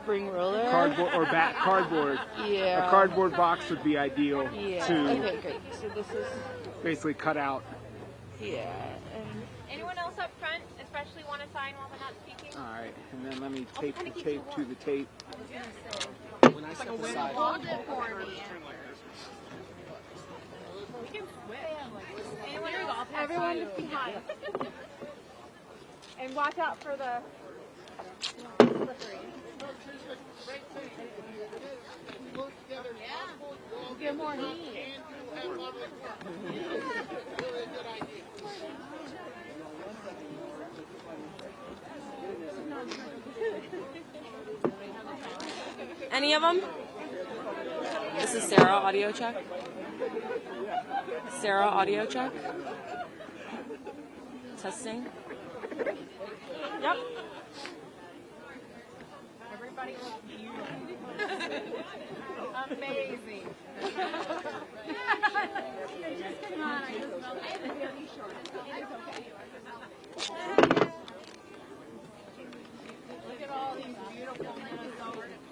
spring roller? Cardboard or cardboard. Yeah. A cardboard box would be ideal Yeah. to Okay, great. So this is... basically cut out. Yeah. Anyone else up front, especially want to sign while we're not speaking? All right, and then let me tape the tape to the tape. When I step aside. Hold it for me. We can switch. Anyone else? Everyone just behind. And watch out for the slippery. Yeah. Get more heat. Any of them? This is Sarah, audio check. Sarah, audio check. Testing. Yep. Everybody looks beautiful. Amazing. Come on, I just felt it. It's really short. It's okay. Look at all these beautiful Minnesotans.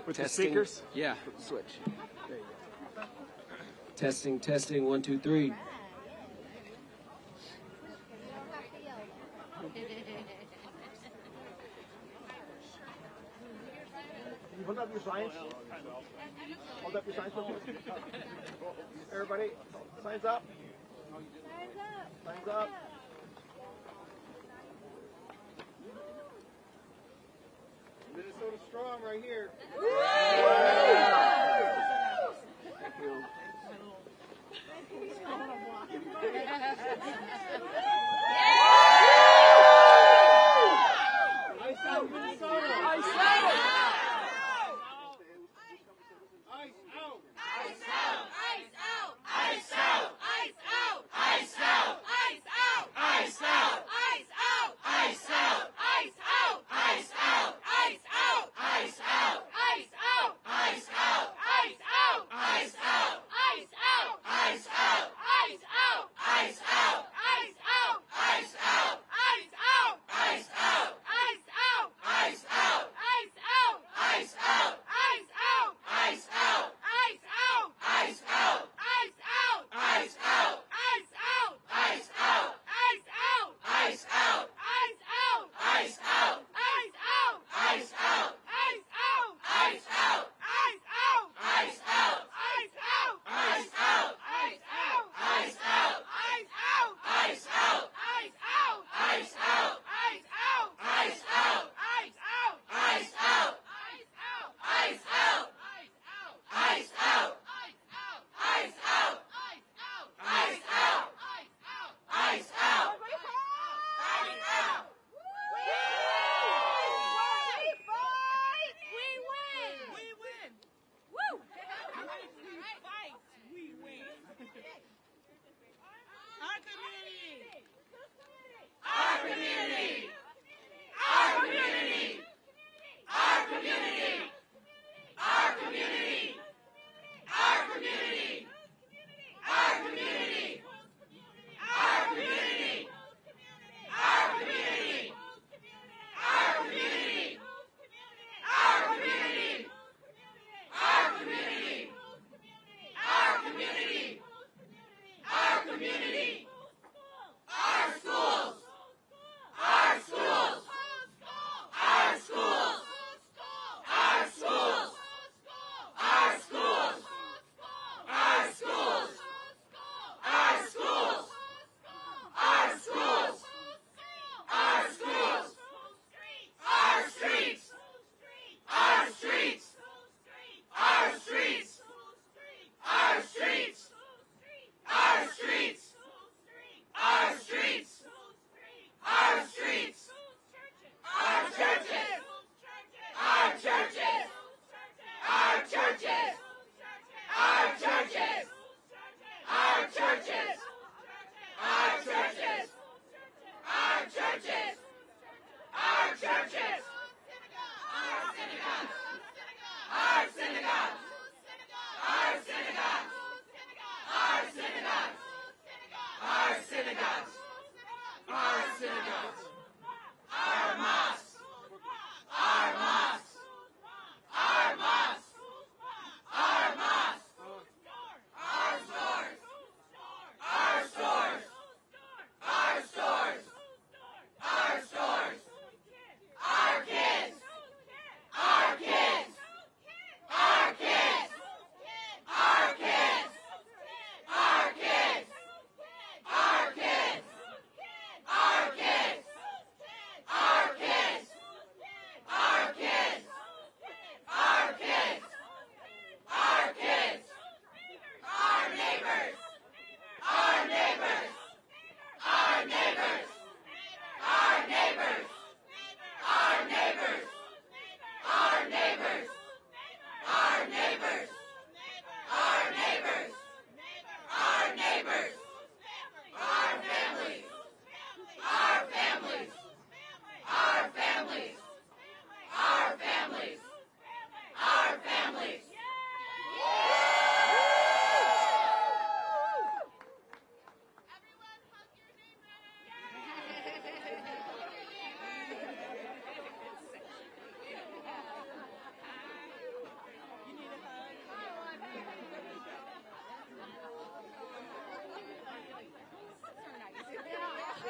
With the Testing. speakers? Yeah. Switch. There you go. Testing, testing, 1, 2, 3. You hold up your signs. Hold up your signs. Everybody, signs up. Signs up. Minnesota strong right here. Thank you.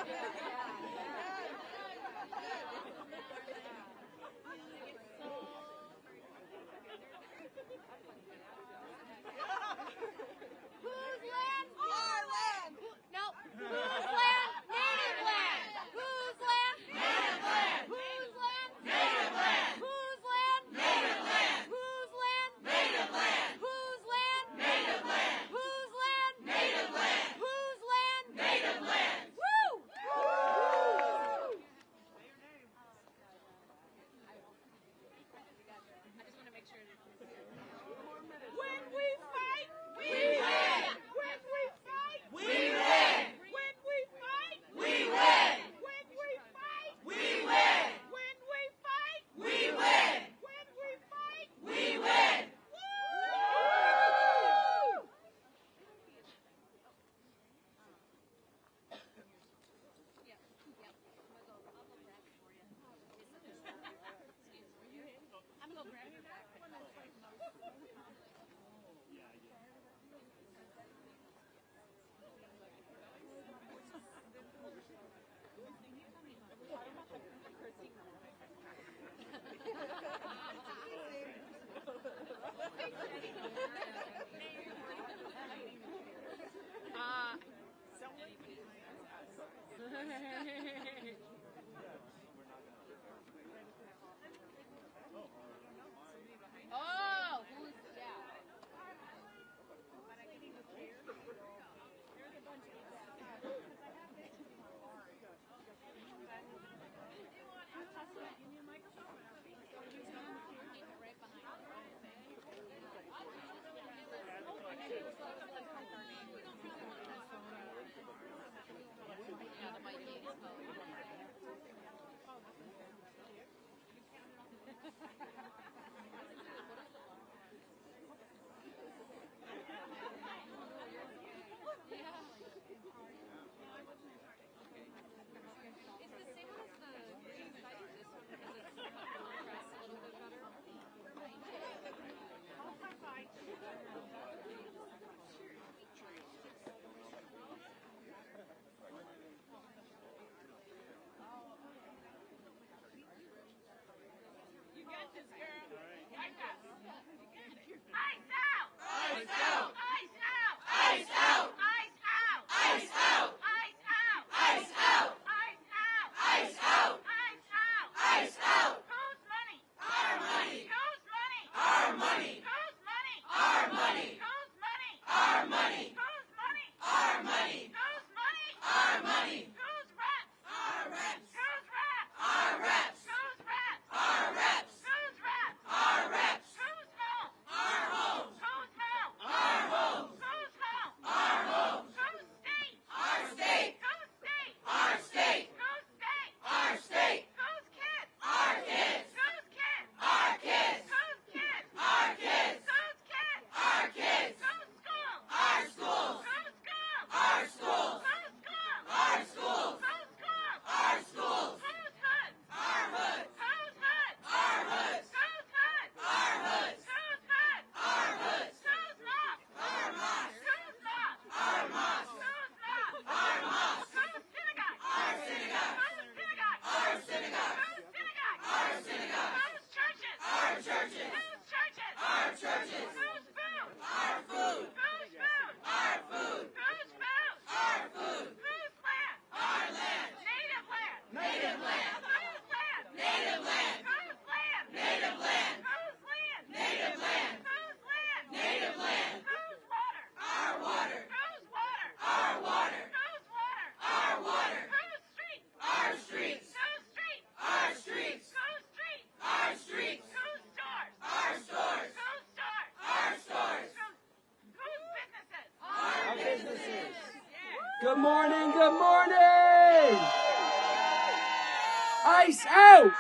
Whose land? Our land. Nope. Whose land? Native land. Whose land? Native land. Whose land? Native land. Whose land? Native land. Whose land? Native land. Whose land? Native land. Whose land? Native land. Whose land? Native land. Woo! When we fight, we win. When we fight, we win. When we fight, we win. When we fight, we win. When we fight, we win. When we fight, we win. Woo! I'm gonna grab you back. Oh, who's yeah. Good morning, good morning! Ice out!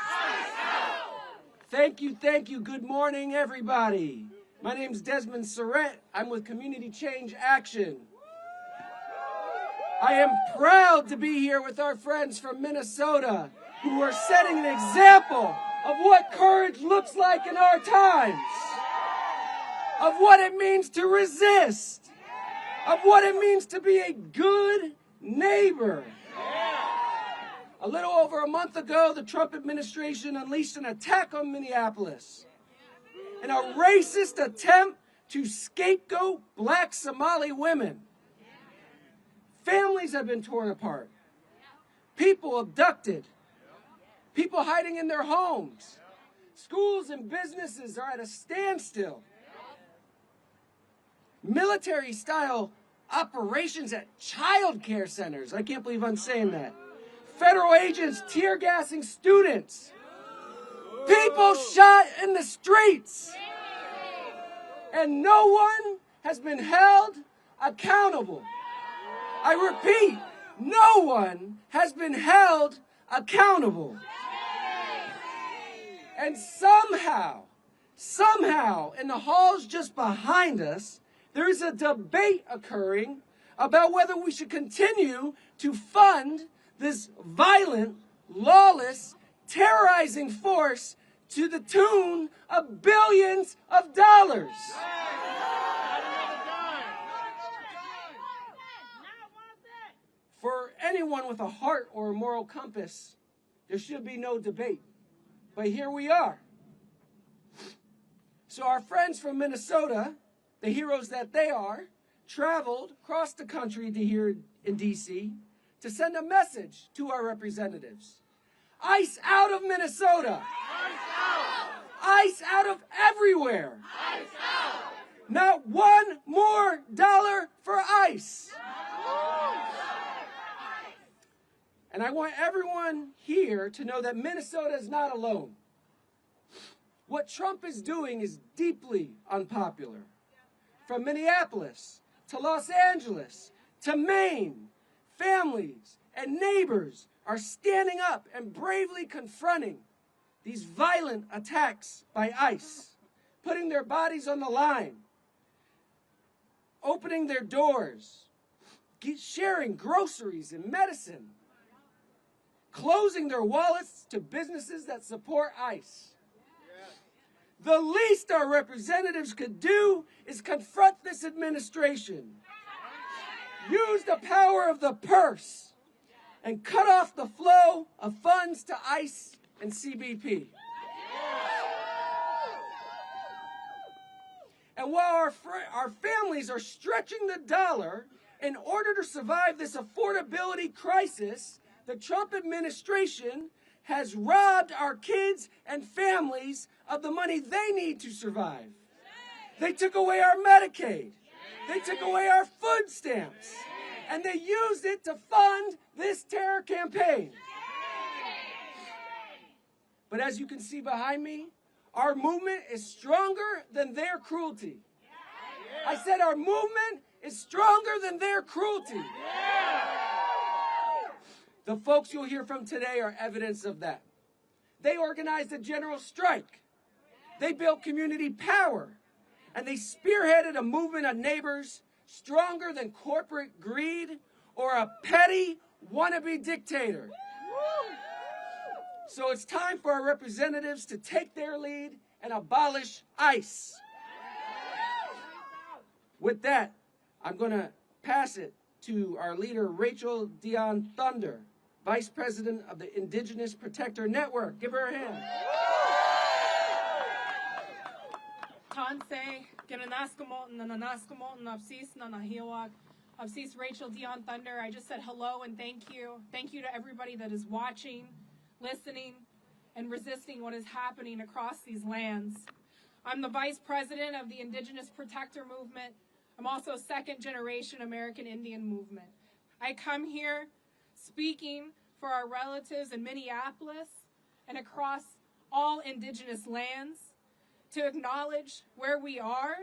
Thank you, good morning everybody. My name's Desmond Surrett, I'm with Community Change Action. I am proud to be here with our friends from Minnesota who are setting an example of what courage looks like in our times, of what it means to resist, of what it means to be a good neighbor. A little over a month ago, the Trump administration unleashed an attack on Minneapolis and a racist attempt to scapegoat black Somali women. Families have been torn apart. People abducted. People hiding in their homes. Schools and businesses are at a standstill. Military-style operations at child care centers. I can't believe I'm saying that. Federal agents tear-gassing students. People shot in the streets. And no one has been held accountable. I repeat, no one has been held accountable. And somehow, in the halls just behind us, there is a debate occurring about whether we should continue to fund this violent, lawless, terrorizing force to the tune of billions of dollars. For anyone with a heart or a moral compass, there should be no debate. But here we are. So our friends from Minnesota, the heroes that they are, traveled across the country to here in D.C. to send a message to our representatives. ICE out of Minnesota. ICE out of everywhere. ICE out. Not one more dollar for ICE. And I want everyone here to know that Minnesota is not alone. What Trump is doing is deeply unpopular. From Minneapolis to Los Angeles to Maine, families and neighbors are standing up and bravely confronting these violent attacks by ICE, putting their bodies on the line, opening their doors, sharing groceries and medicine, closing their wallets to businesses that support ICE. The least our representatives could do is confront this administration, use the power of the purse, and cut off the flow of funds to ICE and CBP. And while our families are stretching the dollar in order to survive this affordability crisis, the Trump administration has robbed our kids and families of the money they need to survive. They took away our Medicaid. They took away our food stamps. And they used it to fund this terror campaign. But as you can see behind me, our movement is stronger than their cruelty. I said our movement is stronger than their cruelty. The folks you'll hear from today are evidence of that. They organized a general strike. They built community power. And they spearheaded a movement of neighbors stronger than corporate greed or a petty wannabe dictator. So it's time for our representatives to take their lead and abolish ICE. With that, I'm going to pass it to our leader, Rachel Dion Thunder, Vice President of the Indigenous Protector Network. Give her a hand. Tanse, Gananaskamotan, Nananaskamotan, Absis, Nanahiwak, Absis Rachel Dion Thunder. I just said hello and thank you. Thank you to everybody that is watching, listening, and resisting what is happening across these lands. I'm the Vice President of the Indigenous Protector Movement. I'm also a second-generation American Indian movement. I come here speaking for our relatives in Minneapolis and across all Indigenous lands to acknowledge where we are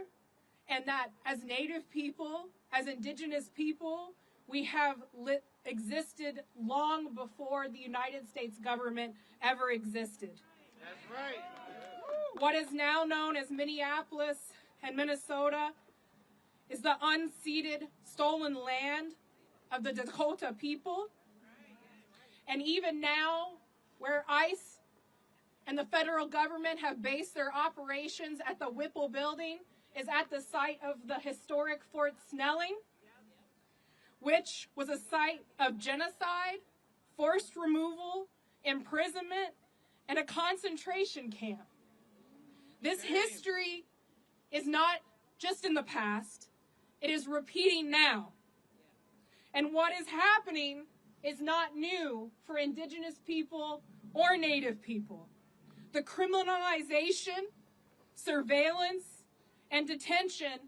and that as Native people, as Indigenous people, we have existed long before the United States government ever existed. That's right. What is now known as Minneapolis and Minnesota is the unceded, stolen land of the Dakota people. And even now, where ICE and the federal government have based their operations at the Whipple building is at the site of the historic Fort Snelling, which was a site of genocide, forced removal, imprisonment, and a concentration camp. This history is not just in the past, it is repeating now. And what is happening is not new for Indigenous people or Native people. The criminalization, surveillance, and detention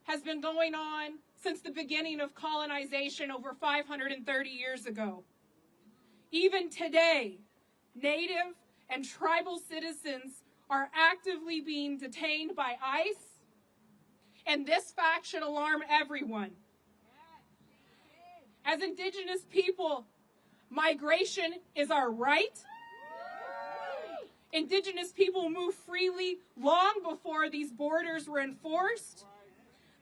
has been going on since the beginning of colonization over 530 years ago. Even today, Native and tribal citizens are actively being detained by ICE, and this fact should alarm everyone. As Indigenous people, migration is our right. Indigenous people moved freely long before these borders were enforced.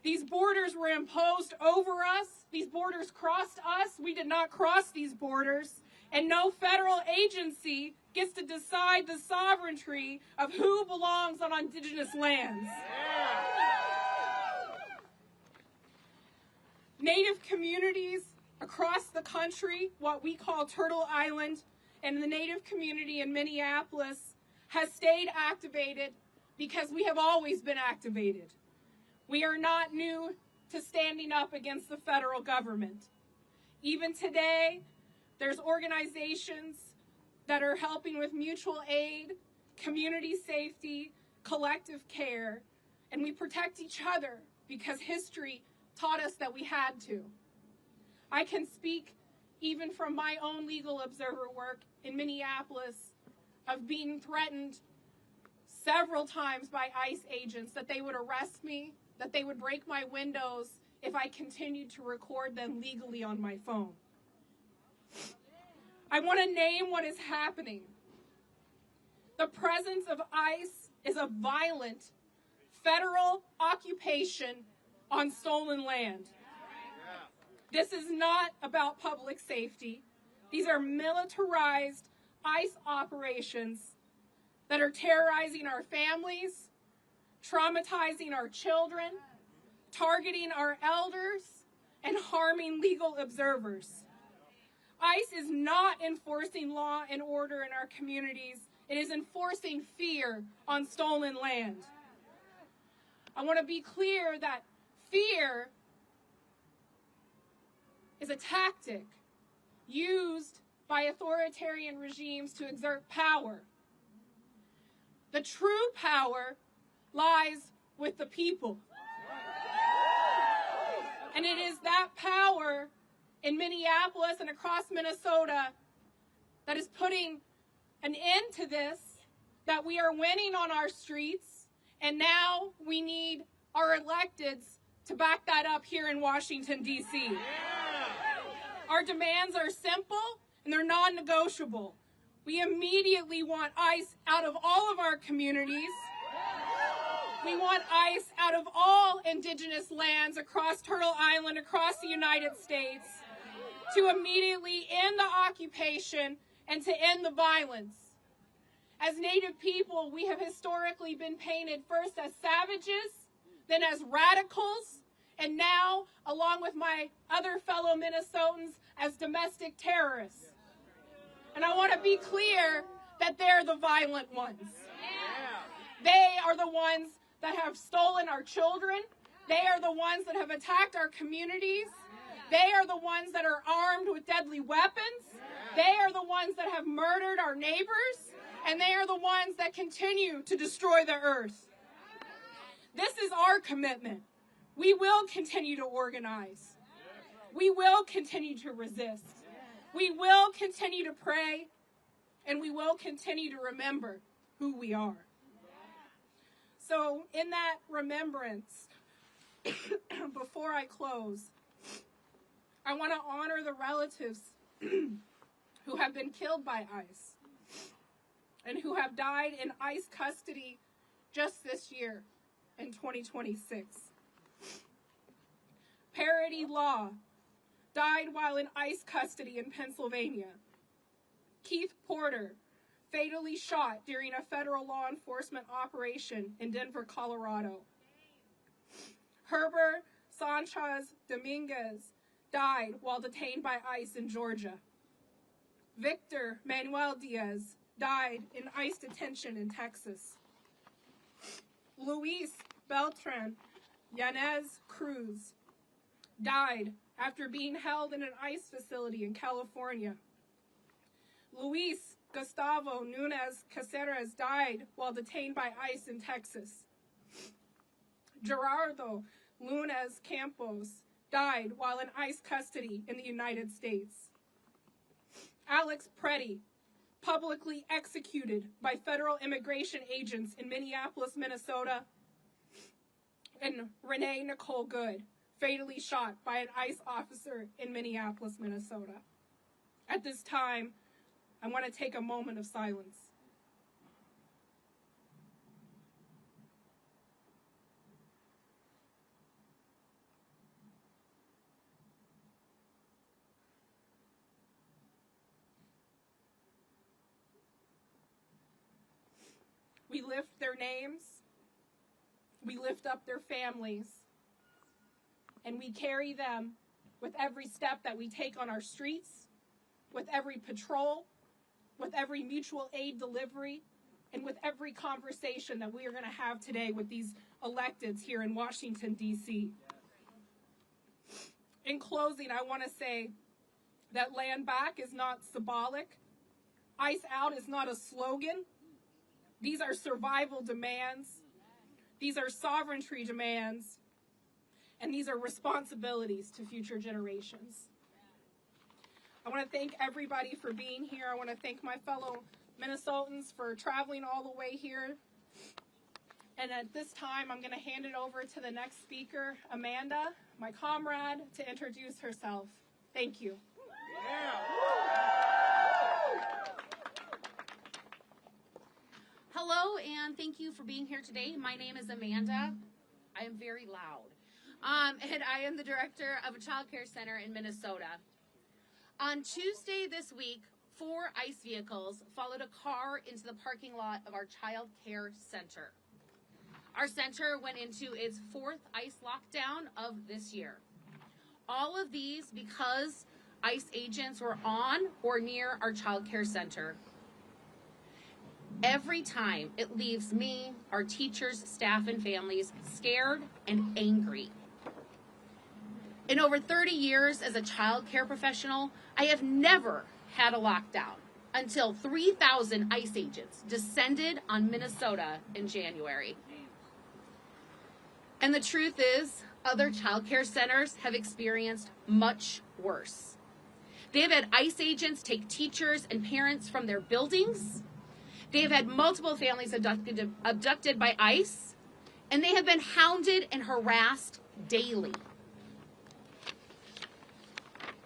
These borders were imposed over us. These borders crossed us. We did not cross these borders. And no federal agency gets to decide the sovereignty of who belongs on Indigenous lands. Native communities across the country, what we call Turtle Island, and the Native community in Minneapolis has stayed activated because we have always been activated. We are not new to standing up against the federal government. Even today, there's organizations that are helping with mutual aid, community safety, collective care, and we protect each other because history taught us that we had to. I can speak even from my own legal observer work in Minneapolis of being threatened several times by ICE agents that they would arrest me, that they would break my windows if I continued to record them legally on my phone. I want to name what is happening. The presence of ICE is a violent federal occupation on stolen land. This is not about public safety. These are militarized ICE operations that are terrorizing our families, traumatizing our children, targeting our elders, and harming legal observers. ICE is not enforcing law and order in our communities. It is enforcing fear on stolen land. I want to be clear that fear is a tactic used by authoritarian regimes to exert power. The true power lies with the people. And it is that power in Minneapolis and across Minnesota that is putting an end to this, that we are winning on our streets, and now we need our electeds to back that up here in Washington, D.C. Our demands are simple and they're non-negotiable. We immediately want ICE out of all of our communities. We want ICE out of all Indigenous lands across Turtle Island, across the United States, to immediately end the occupation and to end the violence. As Native people, we have historically been painted first as savages, then as radicals, and now, along with my other fellow Minnesotans, as domestic terrorists. And I want to be clear that they're the violent ones. They are the ones that have stolen our children. They are the ones that have attacked our communities. They are the ones that are armed with deadly weapons. They are the ones that have murdered our neighbors. And they are the ones that continue to destroy the earth. This is our commitment. We will continue to organize. We will continue to resist. We will continue to pray. And we will continue to remember who we are. So in that remembrance, before I close, I want to honor the relatives who have been killed by ICE and who have died in ICE custody just this year in 2026. Parity Law died while in ICE custody in Pennsylvania. Keith Porter, fatally shot during a federal law enforcement operation in Denver, Colorado. Herbert Sanchez Dominguez died while detained by ICE in Georgia. Victor Manuel Diaz died in ICE detention in Texas. Luis Beltran Yanez Cruz died after being held in an ICE facility in California. Luis Gustavo Nunez Caceres died while detained by ICE in Texas. Gerardo Lunes Campos died while in ICE custody in the United States. Alex Preddy, publicly executed by federal immigration agents in Minneapolis, Minnesota. And Renee Nicole Good, fatally shot by an ICE officer in Minneapolis, Minnesota. At this time, I want to take a moment of silence. We lift their names, we lift up their families, and we carry them with every step that we take on our streets, with every patrol, with every mutual aid delivery, and with every conversation that we are going to have today with these electeds here in Washington, D.C. In closing, I want to say that land back is not symbolic. ICE out is not a slogan. These are survival demands. These are sovereignty demands. And these are responsibilities to future generations. I want to thank everybody for being here. I want to thank my fellow Minnesotans for traveling all the way here. And at this time, I'm going to hand it over to the next speaker, Amanda, my comrade, to introduce herself. Thank you. Hello, and thank you for being here today. My name is Amanda. I am very loud. And I am the director of a child care center in Minnesota. On Tuesday this week, 4 ICE vehicles followed a car into the parking lot of our child care center. Our center went into its 4th ICE lockdown of this year. All of these because ICE agents were on or near our child care center. Every time it leaves me, our teachers, staff, and families scared and angry. In over 30 years as a child care professional, I have never had a lockdown until 3,000 ICE agents descended on Minnesota in January. And the truth is, other child care centers have experienced much worse. They have had ICE agents take teachers and parents from their buildings. They have had multiple families abducted by ICE, and they have been hounded and harassed daily.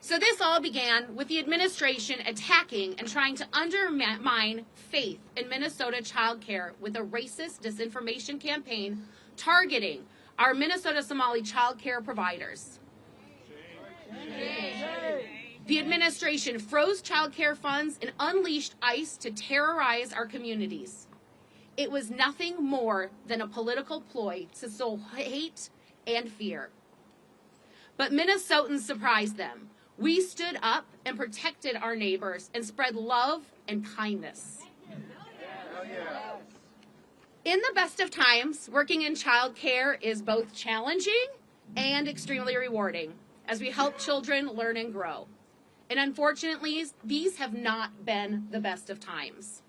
So this all began with the administration attacking and trying to undermine faith in Minnesota child care with a racist disinformation campaign targeting our Minnesota Somali child care providers. The administration froze child care funds and unleashed ICE to terrorize our communities. It was nothing more than a political ploy to sow hate and fear. But Minnesotans surprised them. We stood up and protected our neighbors and spread love and kindness. In the best of times, working in child care is both challenging and extremely rewarding as we help children learn and grow. And unfortunately, these have not been the best of times.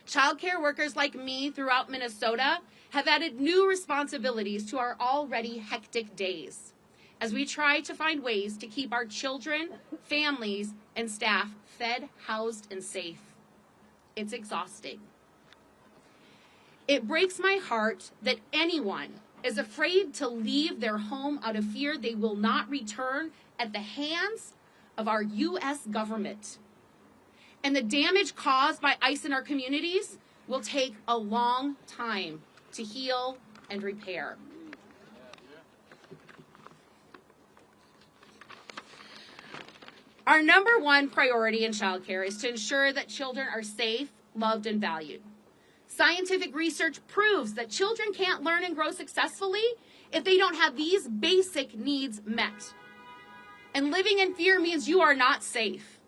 Child care workers like me throughout Minnesota have added new responsibilities to our already hectic days as we try to find ways to keep our children, families, and staff fed, housed, and safe. It's exhausting. It breaks my heart that anyone is afraid to leave their home out of fear they will not return at the hands of our U.S. government. And the damage caused by ICE in our communities will take a long time to heal and repair. Our number one priority in childcare is to ensure that children are safe, loved, and valued. Scientific research proves that children can't learn and grow successfully if they don't have these basic needs met. And living in fear means you are not safe.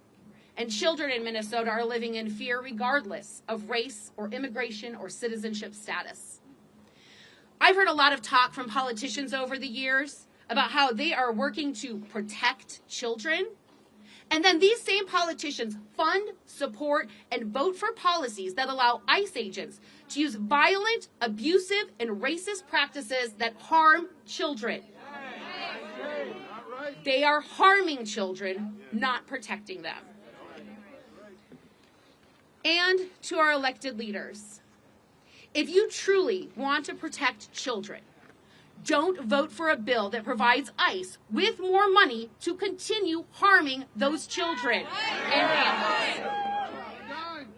and children in Minnesota are living in fear regardless of race or immigration or citizenship status. I've heard a lot of talk from politicians over the years about how they are working to protect children. And then these same politicians fund, support, and vote for policies that allow ICE agents to use violent, abusive, and racist practices that harm children. They are harming children, not protecting them. And to our elected leaders, if you truly want to protect children, don't vote for a bill that provides ICE with more money to continue harming those children and families.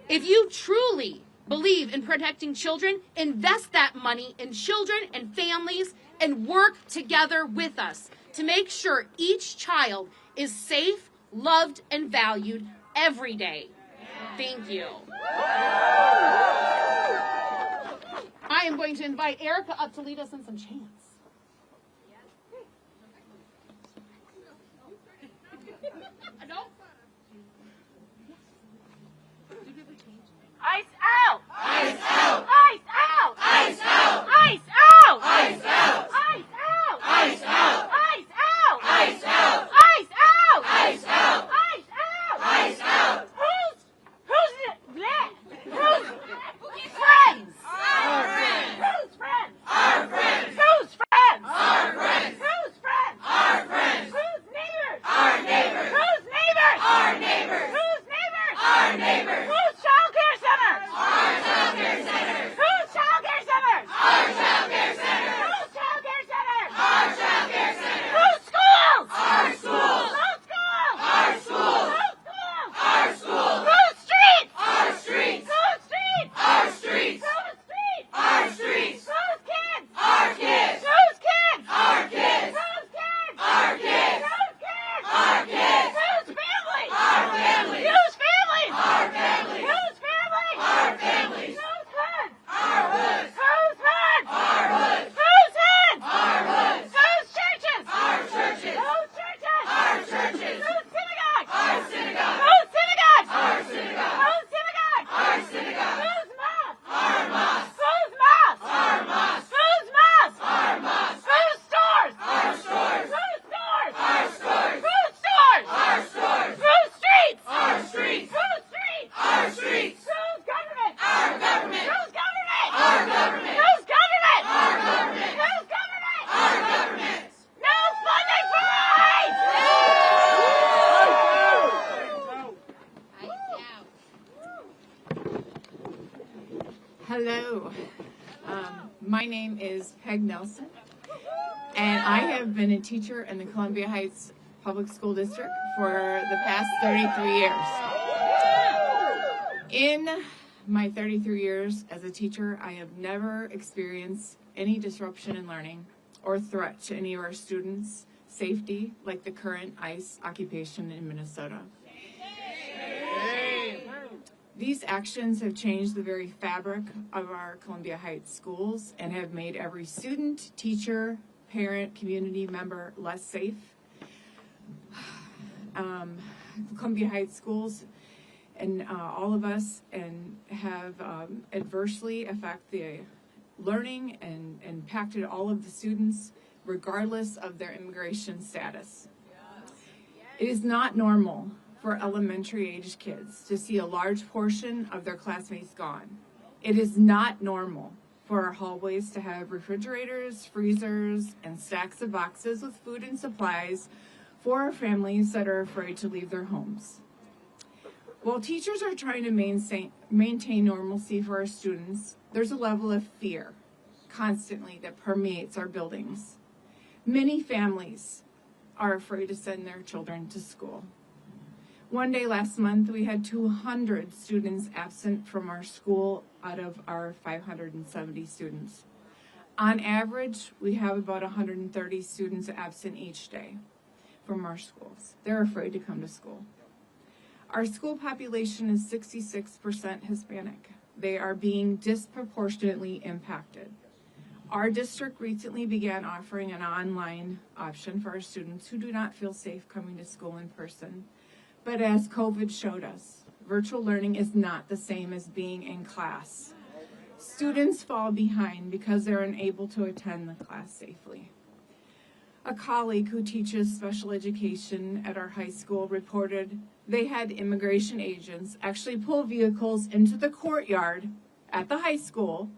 If you truly believe in protecting children, invest that money in children and families and work together with us to make sure each child is safe, loved, and valued every day. Thank you. I am going to invite Erica up to lead us in some chants. Ice out! Ice out! Ice out! Ice out! Ice out! Ice out! Ice out! Ice out! Ice out! Ice out! Ice out! Ice out! Ice out! Ice out! Who's friends? Our friends. Whose friends? Our friends. Whose friends? Our friends. Whose friends? Our friends. Whose neighbors? Our neighbors. Whose neighbors? Our neighbors. Whose neighbors? Our neighbors. Whose childcare centers? Our childcare centers. Whose childcare centers? Our childcare centers. Whose childcare centers? Our childcare centers. Whose schools? Our schools. Whose schools? Our schools. Whose schools? Our schools. Whose streets? Our streets. Whose streets? Our streets. Whose streets? Our streets. Whose kids? Our kids. Whose kids? Our kids. Whose kids? Our kids. Whose kids? Our kids. Whose family? Our family. Whose family? Our family. Whose family? Our families. Whose hoods? Our hoods. Whose hoods? Our hoods. Whose hoods? Our hoods. Whose churches? Our churches. Whose churches? Our churches. Whose synagogues? Our synagogues. Whose synagogues? Our synagogues. Whose synagogues? Our synagogues. Whose mosques? Our mosques. Whose mosques? Our mosques. Whose mosques? Our mosques. Whose stores? Our stores. Whose stores? Our stores. Whose stores? Our stores. Whose streets? Our streets. Whose streets? Our streets. Whose government? Our government. Whose government? Our government. Whose government? Our government. Whose government? Our government. No funding for ICE! Hello, my name is Peg Nelson, and I have been a teacher in the Columbia Heights Public School District for the past 33 years. In my 33 years as a teacher, I have never experienced any disruption in learning or threat to any of our students' safety like the current ICE occupation in Minnesota. These actions have changed the very fabric of our Columbia Heights schools and have made every student, teacher, parent, community member less safe. Columbia Heights schools and all of us have adversely affected the learning and impacted all of the students regardless of their immigration status. It is not normal for elementary-aged kids to see a large portion of their classmates gone. It is not normal for our hallways to have refrigerators, freezers, and stacks of boxes with food and supplies for our families that are afraid to leave their homes. While teachers are trying to maintain normalcy for our students, there's a level of fear constantly that permeates our buildings. Many families are afraid to send their children to school. One day last month, we had 200 students absent from our school out of our 570 students. On average, we have about 130 students absent each day from our schools. They're afraid to come to school. Our school population is 66% Hispanic. They are being disproportionately impacted. Our district recently began offering an online option for our students who do not feel safe coming to school in person But as COVID showed us, virtual learning is not the same as being in class. Students fall behind because they're unable to attend the class safely. A colleague who teaches special education at our high school reported they had immigration agents actually pull vehicles into the courtyard at the high school,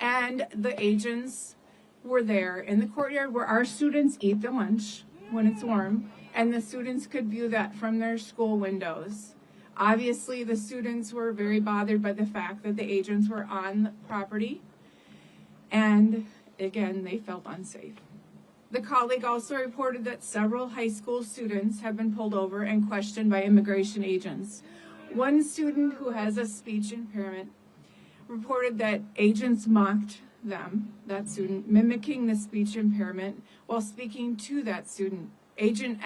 and the agents were there in the courtyard where our students eat their lunch when it's warm, and the students could view that from their school windows. Obviously, the students were very bothered by the fact that the agents were on the property, and again, they felt unsafe. The colleague also reported that several high school students have been pulled over and questioned by immigration agents. One student who has a speech impairment reported that agents mocked them, that student, mimicking the speech impairment while speaking to that student. Agents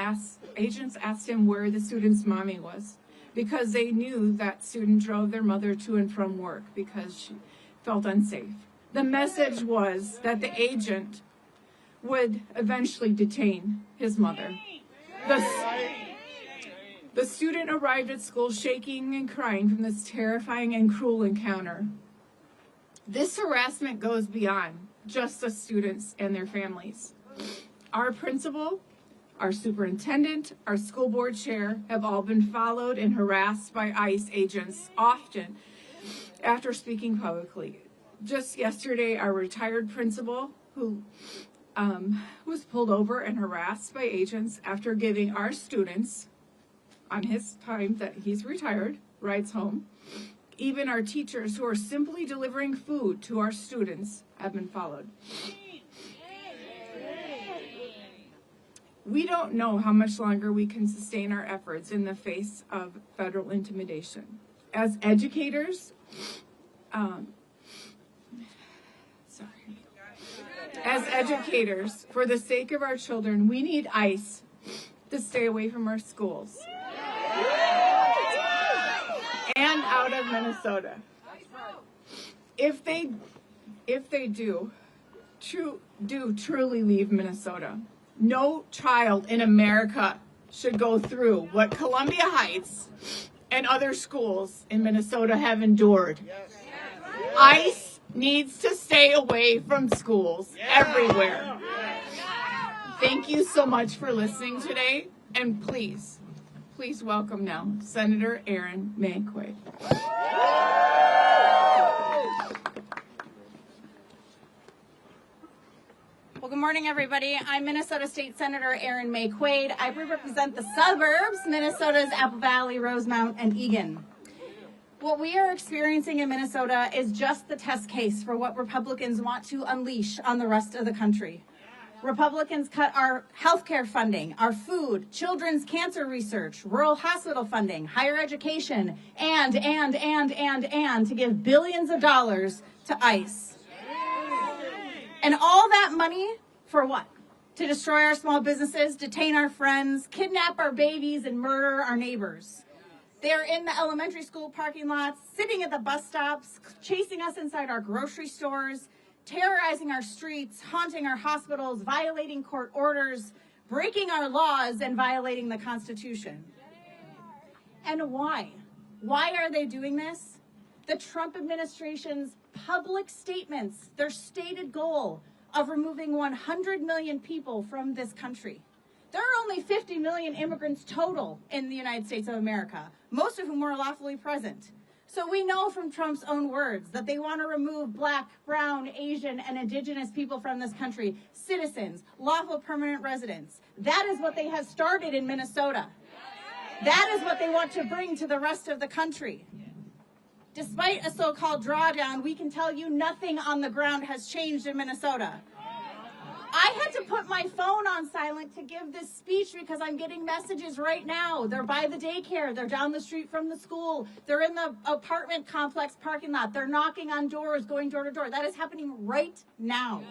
asked him where the student's mommy was because they knew that student drove their mother to and from work because she felt unsafe. The message was that the agent would eventually detain his mother. The student arrived at school shaking and crying from this terrifying and cruel encounter. This harassment goes beyond just the students and their families. Our principal, our superintendent, our school board chair have all been followed and harassed by ICE agents, often after speaking publicly. Just yesterday, our retired principal, who was pulled over and harassed by agents after giving our students, on his time that he's retired, rides home. Even our teachers who are simply delivering food to our students have been followed. We don't know how much longer we can sustain our efforts in the face of federal intimidation. As educators, for the sake of our children, we need ICE to stay away from our schools and out of Minnesota. If they do truly leave Minnesota, no child in America should go through what Columbia Heights and other schools in Minnesota have endured. ICE needs to stay away from schools everywhere. Thank you so much for listening today, and please welcome now Senator Erin May Quade. Well, good morning, everybody. I'm Minnesota State Senator Erin May Quade. I represent the suburbs, Minnesota's Apple Valley, Rosemount, and Eagan. What we are experiencing in Minnesota is just the test case for what Republicans want to unleash on the rest of the country. Republicans cut our healthcare funding, our food, children's cancer research, rural hospital funding, higher education, and to give billions of dollars to ICE. And all that money for what? To destroy our small businesses, detain our friends, kidnap our babies, and murder our neighbors. They're in the elementary school parking lots, sitting at the bus stops, chasing us inside our grocery stores, terrorizing our streets, haunting our hospitals, violating court orders, breaking our laws, and violating the Constitution. And why? Why are they doing this? The Trump administration's public statements, their stated goal of removing 100 million people from this country. There are only 50 million immigrants total in the United States of America, most of whom were lawfully present. So we know from Trump's own words that they want to remove Black, Brown, Asian, and Indigenous people from this country, citizens, lawful permanent residents. That is what they have started in Minnesota. That is what they want to bring to the rest of the country. Despite a so-called drawdown, we can tell you nothing on the ground has changed in Minnesota. I had to put my phone on silent to give this speech because I'm getting messages right now. They're by the daycare. They're down the street from the school. They're in the apartment complex parking lot. They're knocking on doors, going door to door. That is happening right now.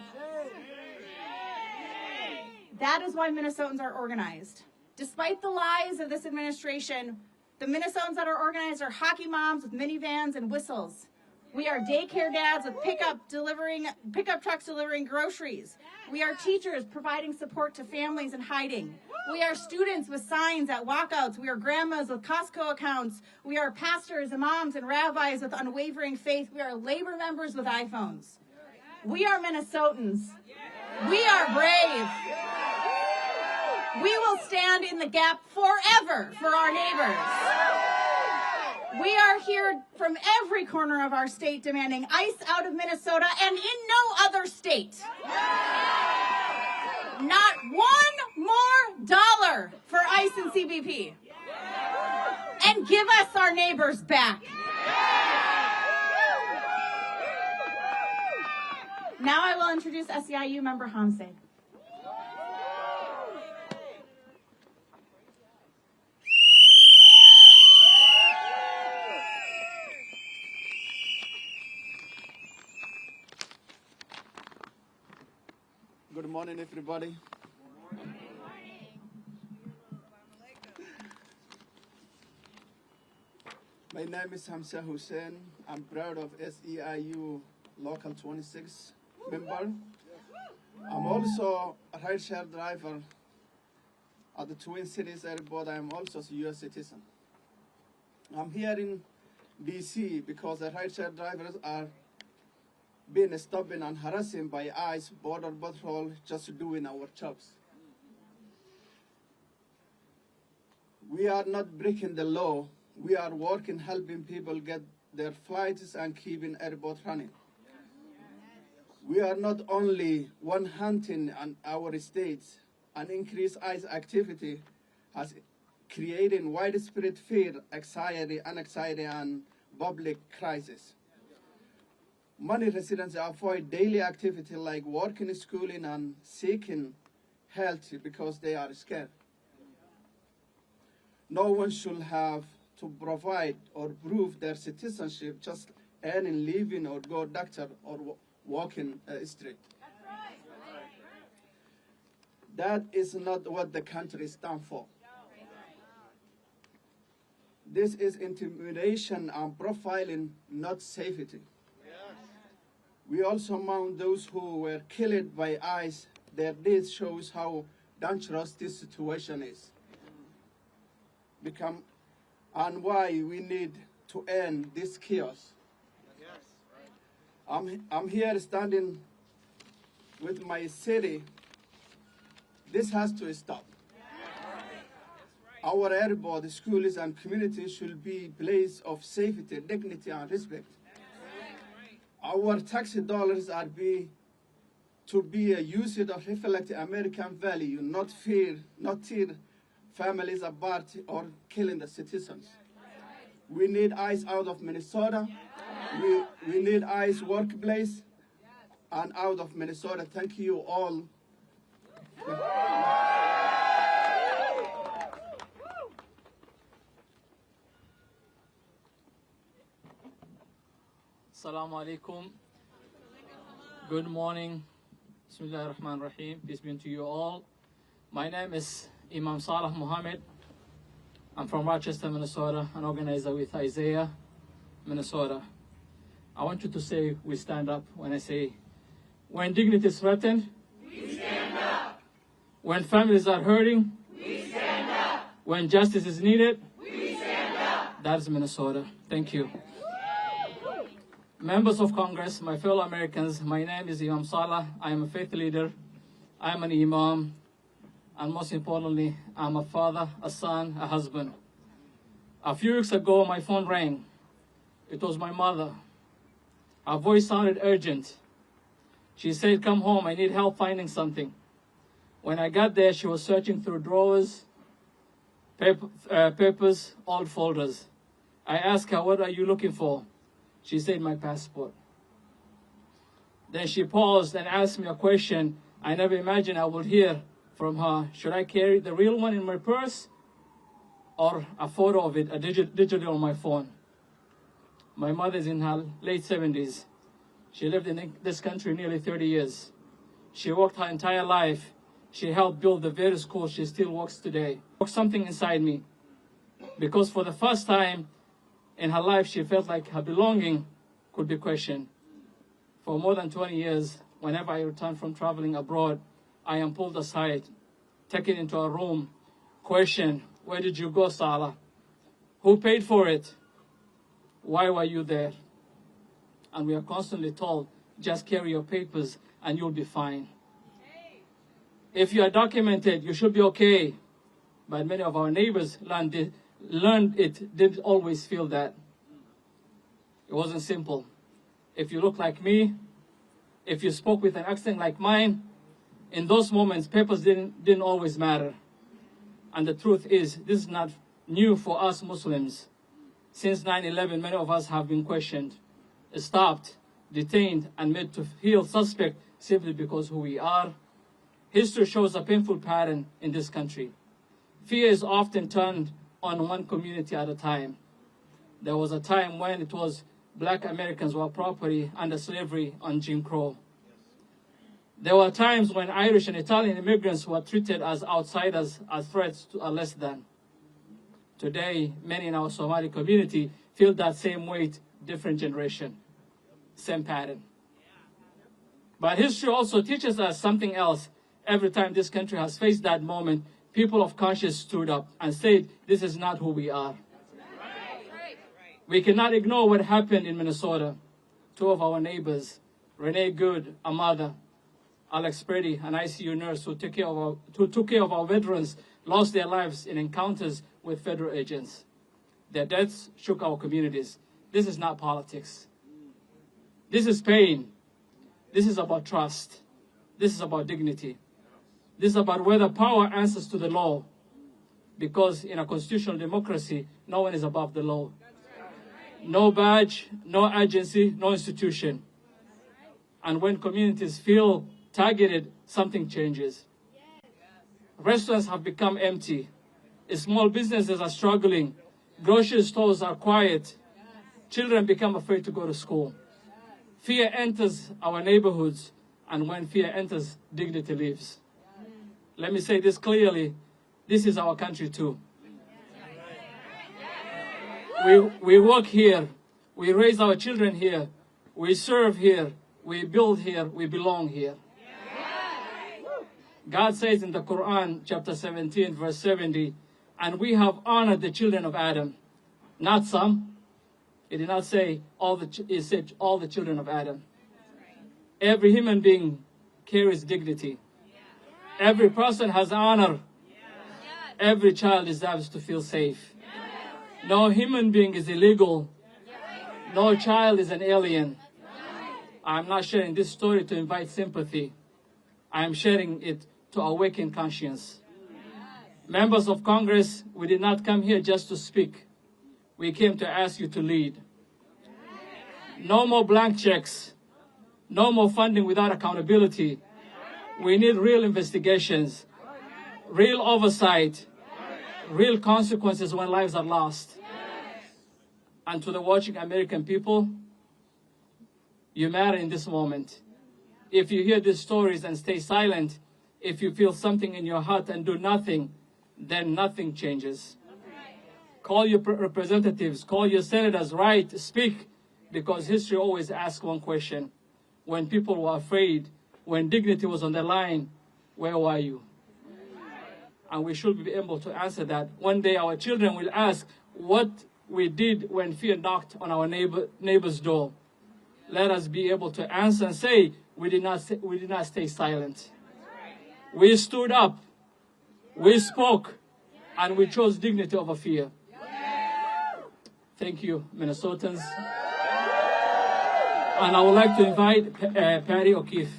That is why Minnesotans are organized. Despite the lies of this administration, the Minnesotans that are organized are hockey moms with minivans and whistles. We are daycare dads with pickup trucks delivering groceries. We are teachers providing support to families in hiding. We are students with signs at walkouts. We are grandmas with Costco accounts. We are pastors, imams, and rabbis with unwavering faith. We are labor members with iPhones. We are Minnesotans. We are brave. We will stand in the gap forever for our neighbors. We are here from every corner of our state demanding ICE out of Minnesota and in no other state. Not one more dollar for ICE and CBP. And give us our neighbors back. Now I will introduce SEIU member Hamse. Good morning, everybody. My name is Hamza Hussein. I'm proud of SEIU Local 26 member. I'm also a rideshare driver at the Twin Cities Airport. I'm also a U.S. citizen. I'm here in D.C. because the rideshare drivers are being stopped and harassed by ICE, Border Patrol, just doing our jobs. We are not breaking the law. We are working, helping people get their flights and keeping airport running. We are not only one hunting on our states, and increased ICE activity has created widespread fear, anxiety, and public crisis. Many residents avoid daily activity like working, schooling, and seeking health because they are scared. No one should have to provide or prove their citizenship just earning living or go doctor or walking street. That is not what the country stands for. This is intimidation and profiling, not safety. We also mourn those who were killed by ICE. Their death shows how dangerous this situation is. And why we need to end this chaos. I'm here standing with my city. This has to stop. Our airport, schools, and communities should be a place of safety, dignity, and respect. Our tax dollars are to be used to reflect American value, not tear families apart or killing the citizens. We need ICE out of Minnesota. We need ICE workplace and out of Minnesota. Thank you all. Assalamu alaikum. Good morning. Bismillah ar-Rahman ar-Rahim. Peace be unto you all. My name is Imam Salah Muhammad. I'm from Rochester, Minnesota, an organizer with Isaiah, Minnesota. I want you to say, we stand up when I say, when dignity is threatened, we stand up. When families are hurting, we stand up. When justice is needed, we stand up. That is Minnesota. Thank you. Members of Congress, my fellow Americans, my name is Imam Salah. I am a faith leader. I am an imam. And most importantly, I'm a father, a son, a husband. A few weeks ago, my phone rang. It was my mother. Her voice sounded urgent. She said, come home, I need help finding something. When I got there, she was searching through drawers, papers, old folders. I asked her, what are you looking for? She said, my passport. Then she paused and asked me a question I never imagined I would hear from her. Should I carry the real one in my purse or a photo of it, a digital on my phone? My mother is in her late 70s. She lived in this country nearly 30 years. She worked her entire life. She helped build the very school she still works today. Something inside me, because for the first time in her life, she felt like her belonging could be questioned. For more than 20 years, whenever I return from traveling abroad, I am pulled aside, taken into a room, questioned, where did you go, Salah? Who paid for it? Why were you there? And we are constantly told, just carry your papers and you'll be fine. If you are documented, you should be okay. But many of our neighbors learned it, didn't always feel that. It wasn't simple. If you look like me, if you spoke with an accent like mine, in those moments, papers didn't always matter. And the truth is, this is not new for us Muslims. Since 9/11, many of us have been questioned, stopped, detained, and made to feel suspect simply because who we are. History shows a painful pattern in this country. Fear is often turned on one community at a time. There was a time when it was Black Americans were property under slavery on Jim Crow. There were times when Irish and Italian immigrants were treated as outsiders, as threats to a less than. Today, many in our Somali community feel that same weight, different generation, same pattern. But history also teaches us something else. Every time this country has faced that moment, people of conscience stood up and said, this is not who we are. We cannot ignore what happened in Minnesota. Two of our neighbors, Renee Good, a mother, Alex Brady, an ICU nurse who took care of our veterans, lost their lives in encounters with federal agents. Their deaths shook our communities. This is not politics. This is pain. This is about trust. This is about dignity. This is about whether power answers to the law. Because in a constitutional democracy, no one is above the law. No badge, no agency, no institution. And when communities feel targeted, something changes. Restaurants have become empty. Small businesses are struggling. Grocery stores are quiet. Children become afraid to go to school. Fear enters our neighborhoods, and when fear enters, dignity leaves. Let me say this clearly. This is our country too. We work here. We raise our children here. We serve here. We build here. We belong here. God says in the Quran, chapter 17, verse 70, and we have honored the children of Adam, not some. It did not say it said all the children of Adam. Every human being carries dignity. Every person has honor. Every child deserves to feel safe. No human being is illegal. No child is an alien. I'm not sharing this story to invite sympathy. I am sharing it to awaken conscience. Members of Congress, we did not come here just to speak. We came to ask you to lead. No more blank checks. No more funding without accountability. We need real investigations, real oversight, real consequences when lives are lost. And to the watching American people, you matter in this moment. If you hear these stories and stay silent, if you feel something in your heart and do nothing, then nothing changes. Call your representatives, call your senators, write, speak, because history always asks one question. When people were afraid, when dignity was on the line, where were you? And we should be able to answer that. One day our children will ask what we did when fear knocked on our neighbor's door. Let us be able to answer and say, we did not stay silent. We stood up, we spoke, and we chose dignity over fear. Thank you, Minnesotans. And I would like to invite Patty O'Keefe.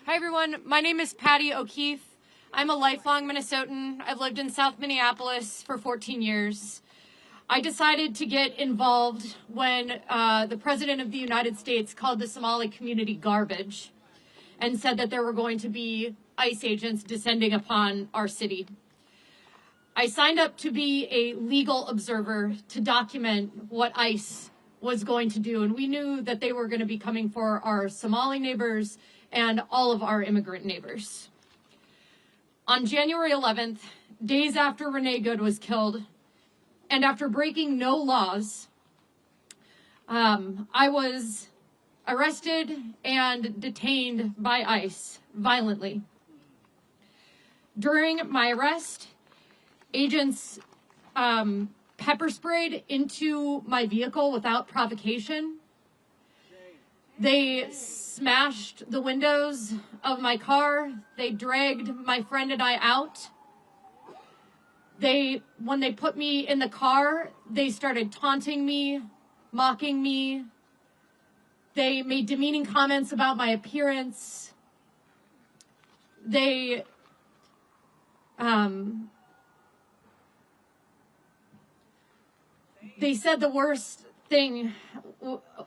Hi everyone, my name is Patty O'Keefe. I'm a lifelong Minnesotan. I've lived in South Minneapolis for 14 years. I decided to get involved when the President of the United States called the Somali community garbage and said that there were going to be ICE agents descending upon our city. I signed up to be a legal observer to document what ICE was going to do. And we knew that they were going to be coming for our Somali neighbors and all of our immigrant neighbors. On January 11th, days after Renee Good was killed, and after breaking no laws, I was arrested and detained by ICE violently. During my arrest, agents pepper sprayed into my vehicle without provocation. They smashed the windows of my car. They dragged my friend and I out. When they put me in the car, they started taunting me, mocking me. They made demeaning comments about my appearance. They said the worst thing.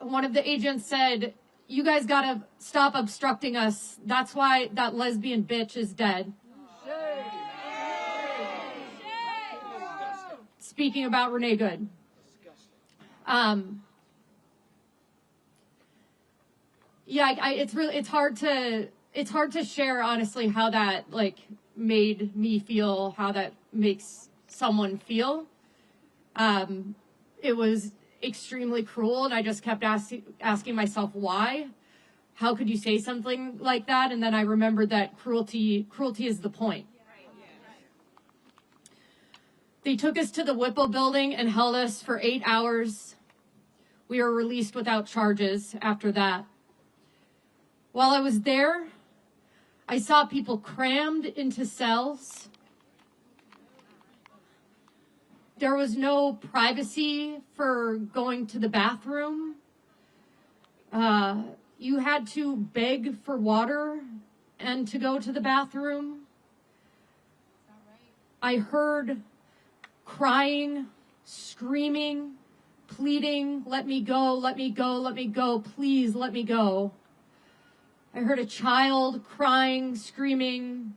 One of the agents said, "You guys gotta stop obstructing us. That's why that lesbian bitch is dead." Speaking about Renee Good. It's hard to share honestly how that made me feel, how that makes someone feel. It was extremely cruel, and I just kept asking myself why. How could you say something like that? And then I remembered that cruelty is the point. They took us to the Whipple building and held us for 8 hours. We were released without charges after that. While I was there, I saw people crammed into cells. There was no privacy for going to the bathroom. You had to beg for water and to go to the bathroom. I heard crying, screaming, pleading, "Let me go, let me go, let me go, please let me go." I heard a child crying, screaming.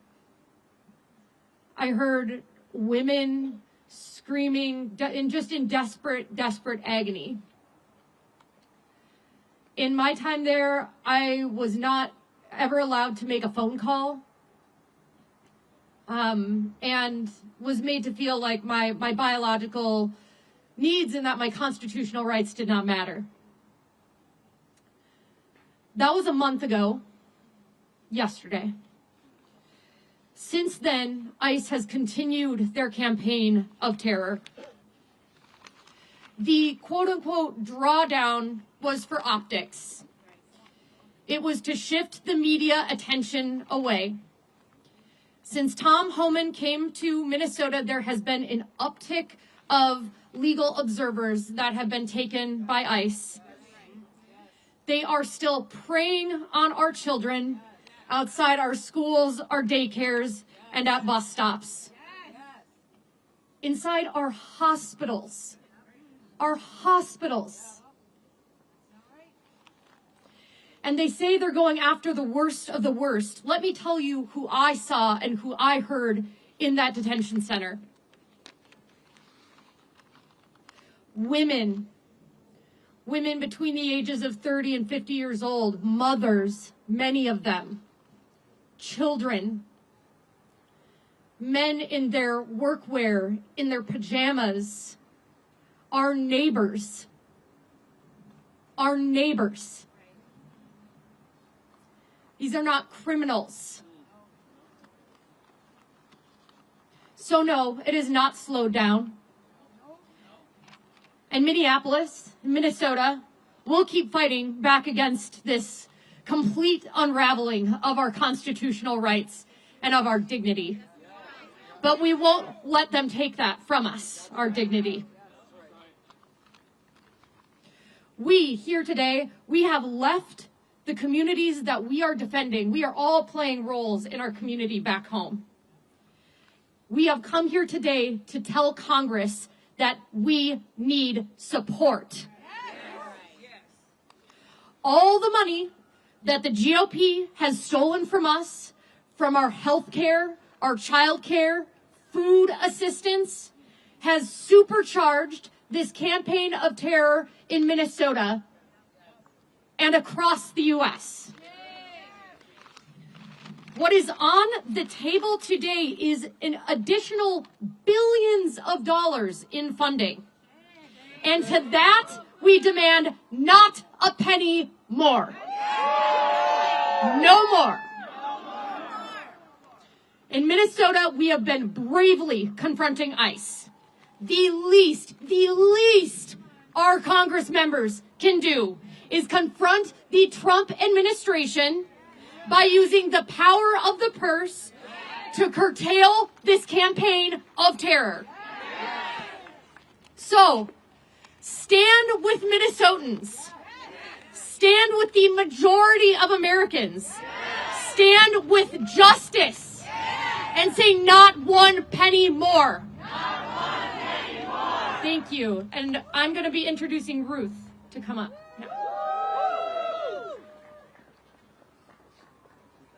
I heard women screaming in desperate agony. In my time there, I was not ever allowed to make a phone call, and was made to feel like my biological needs and that my constitutional rights did not matter. That was a month ago, yesterday. Since then, ICE has continued their campaign of terror. The quote-unquote drawdown was for optics. It was to shift the media attention away. Since Tom Homan came to Minnesota, there has been an uptick of legal observers that have been taken by ICE. They are still preying on our children outside our schools, our daycares, and at bus stops. Inside our hospitals. Our hospitals. And they say they're going after the worst of the worst. Let me tell you who I saw and who I heard in that detention center. Women between the ages of 30 and 50 years old, mothers, many of them, children, men in their workwear, in their pajamas, our neighbors. These are not criminals. So no, it is not slowed down. And Minneapolis, Minnesota, will keep fighting back against this complete unraveling of our constitutional rights and of our dignity. But we won't let them take that from us, our dignity. We here today, we have left the communities that we are defending. We are all playing roles in our community back home. We have come here today to tell Congress that we need support. All the money that the GOP has stolen from us, from our health care, our child care, food assistance has supercharged this campaign of terror in Minnesota and across the U.S. What is on the table today is an additional billions of dollars in funding. And to that, we demand not a penny more. No more. In Minnesota, we have been bravely confronting ICE. The least our Congress members can do is confront the Trump administration by using the power of the purse to curtail this campaign of terror. So, stand with Minnesotans. Stand with the majority of Americans. Stand with justice. And say not one penny more. Thank you. And I'm going to be introducing Ruth to come up now.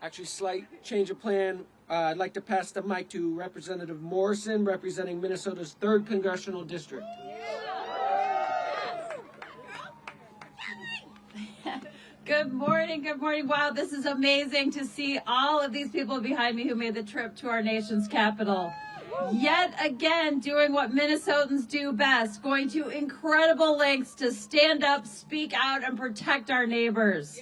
Actually, slight change of plan. I'd like to pass the mic to Representative Morrison, representing Minnesota's 3rd Congressional District. Good morning, good morning. Wow, this is amazing to see all of these people behind me who made the trip to our nation's capital. Yet again, doing what Minnesotans do best, going to incredible lengths to stand up, speak out, and protect our neighbors.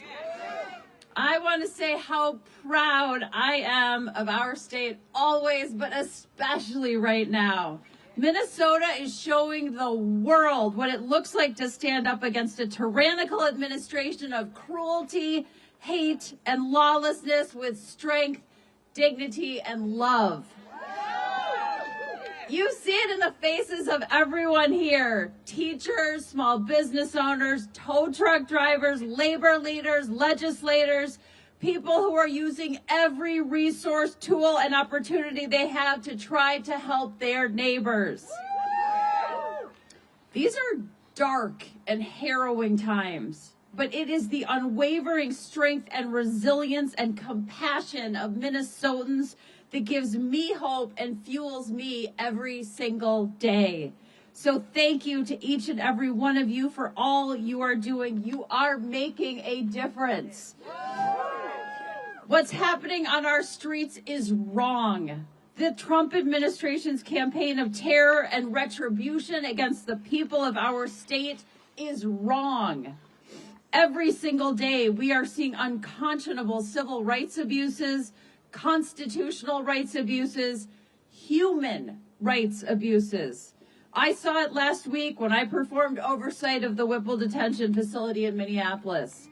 I want to say how proud I am of our state always, but especially right now. Minnesota is showing the world what it looks like to stand up against a tyrannical administration of cruelty, hate, and lawlessness with strength, dignity, and love. You see it in the faces of everyone here. Teachers, small business owners, tow truck drivers, labor leaders, legislators, people who are using every resource, tool, and opportunity they have to try to help their neighbors. These are dark and harrowing times, but it is the unwavering strength and resilience and compassion of Minnesotans that gives me hope and fuels me every single day. So thank you to each and every one of you for all you are doing. You are making a difference. What's happening on our streets is wrong. The Trump administration's campaign of terror and retribution against the people of our state is wrong. Every single day, we are seeing unconscionable civil rights abuses, constitutional rights abuses, human rights abuses. I saw it last week when I performed oversight of the Whipple detention facility in Minneapolis.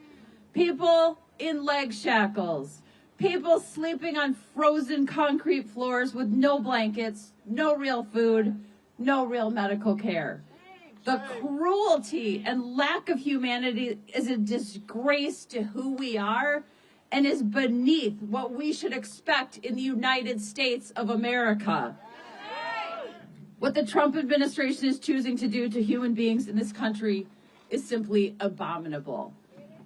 People in leg shackles, people sleeping on frozen concrete floors with no blankets, no real food, no real medical care. The cruelty and lack of humanity is a disgrace to who we are and is beneath what we should expect in the United States of America. What the Trump administration is choosing to do to human beings in this country is simply abominable.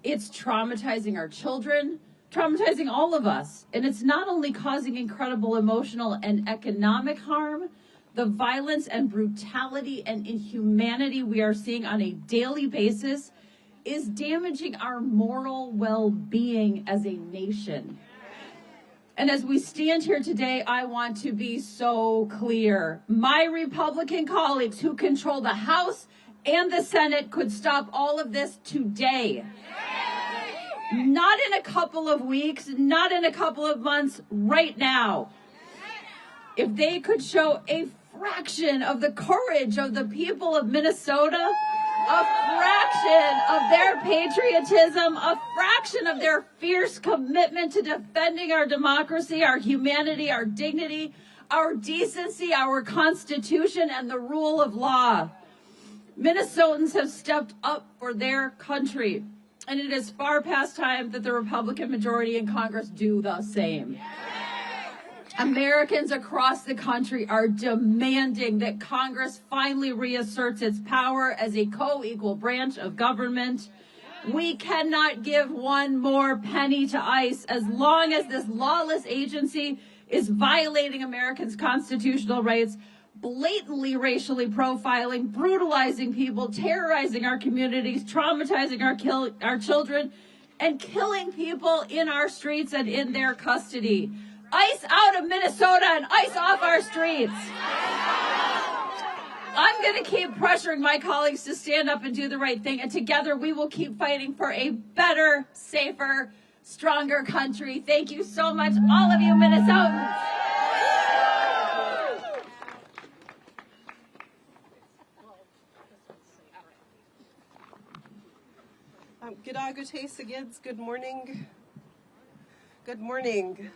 It's traumatizing our children, traumatizing all of us, and it's not only causing incredible emotional and economic harm, the violence and brutality and inhumanity we are seeing on a daily basis is damaging our moral well-being as a nation. And as we stand here today, I want to be so clear. My Republican colleagues who control the House and the Senate could stop all of this today. Not in a couple of weeks, not in a couple of months, right now. If they could show a fraction of the courage of the people of Minnesota, a fraction of their patriotism, a fraction of their fierce commitment to defending our democracy, our humanity, our dignity, our decency, our Constitution, and the rule of law. Minnesotans have stepped up for their country, and it is far past time that the Republican majority in Congress do the same. Americans across the country are demanding that Congress finally reasserts its power as a co-equal branch of government. We cannot give one more penny to ICE as long as this lawless agency is violating Americans' constitutional rights, blatantly racially profiling, brutalizing people, terrorizing our communities, traumatizing our children, and killing people in our streets and in their custody. ICE out of Minnesota and ICE off our streets. I'm going to keep pressuring my colleagues to stand up and do the right thing, and together we will keep fighting for a better, safer, stronger country. Thank you so much, all of you Minnesotans. Good morning. Good morning.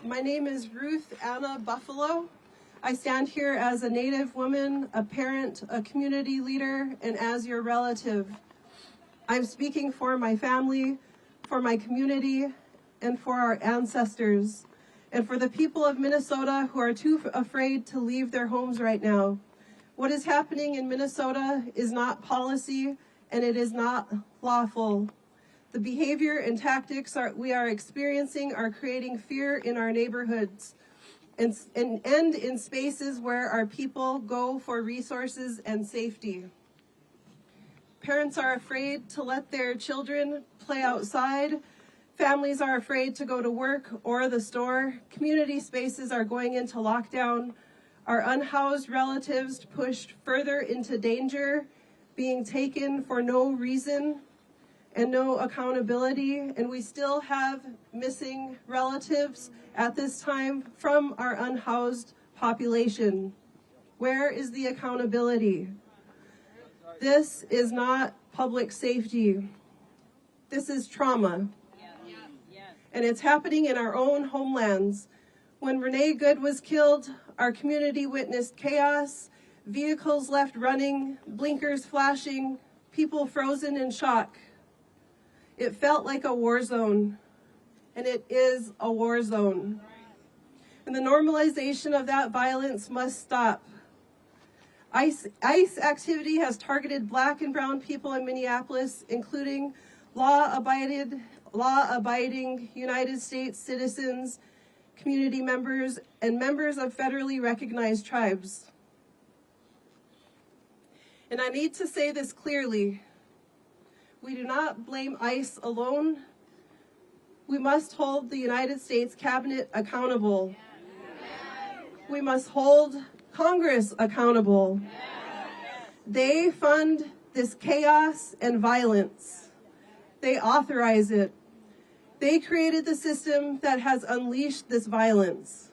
My name is Ruth Anna Buffalo. I stand here as a Native woman, a parent, a community leader, and as your relative. I'm speaking for my family, for my community, and for our ancestors, and for the people of Minnesota who are too afraid to leave their homes right now. What is happening in Minnesota is not policy, and it is not lawful. The behavior and tactics we are experiencing are creating fear in our neighborhoods and in spaces where our people go for resources and safety. Parents are afraid to let their children play outside. Families are afraid to go to work or the store. Community spaces are going into lockdown. Our unhoused relatives pushed further into danger, being taken for no reason and no accountability, and we still have missing relatives at this time from our unhoused population. Where is the accountability? This is not public safety. This is trauma. And it's happening in our own homelands. When Renee Good was killed, our community witnessed chaos, vehicles left running, blinkers flashing, people frozen in shock. It felt like a war zone, and it is a war zone. And the normalization of that violence must stop. ICE activity has targeted Black and brown people in Minneapolis, including law-abiding United States citizens, community members, and members of federally recognized tribes. And I need to say this clearly. We do not blame ICE alone. We must hold the United States Cabinet accountable. We must hold Congress accountable. They fund this chaos and violence. They authorize it. They created the system that has unleashed this violence.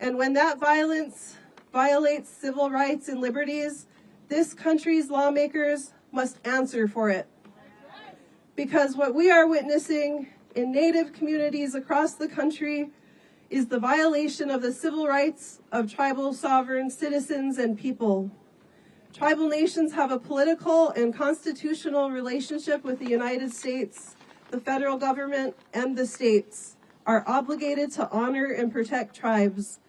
And when that violence violates civil rights and liberties, this country's lawmakers must answer for it. Because what we are witnessing in Native communities across the country is the violation of the civil rights of tribal sovereign citizens and people. Tribal nations have a political and constitutional relationship with the United States. The federal government and the states are obligated to honor and protect tribes.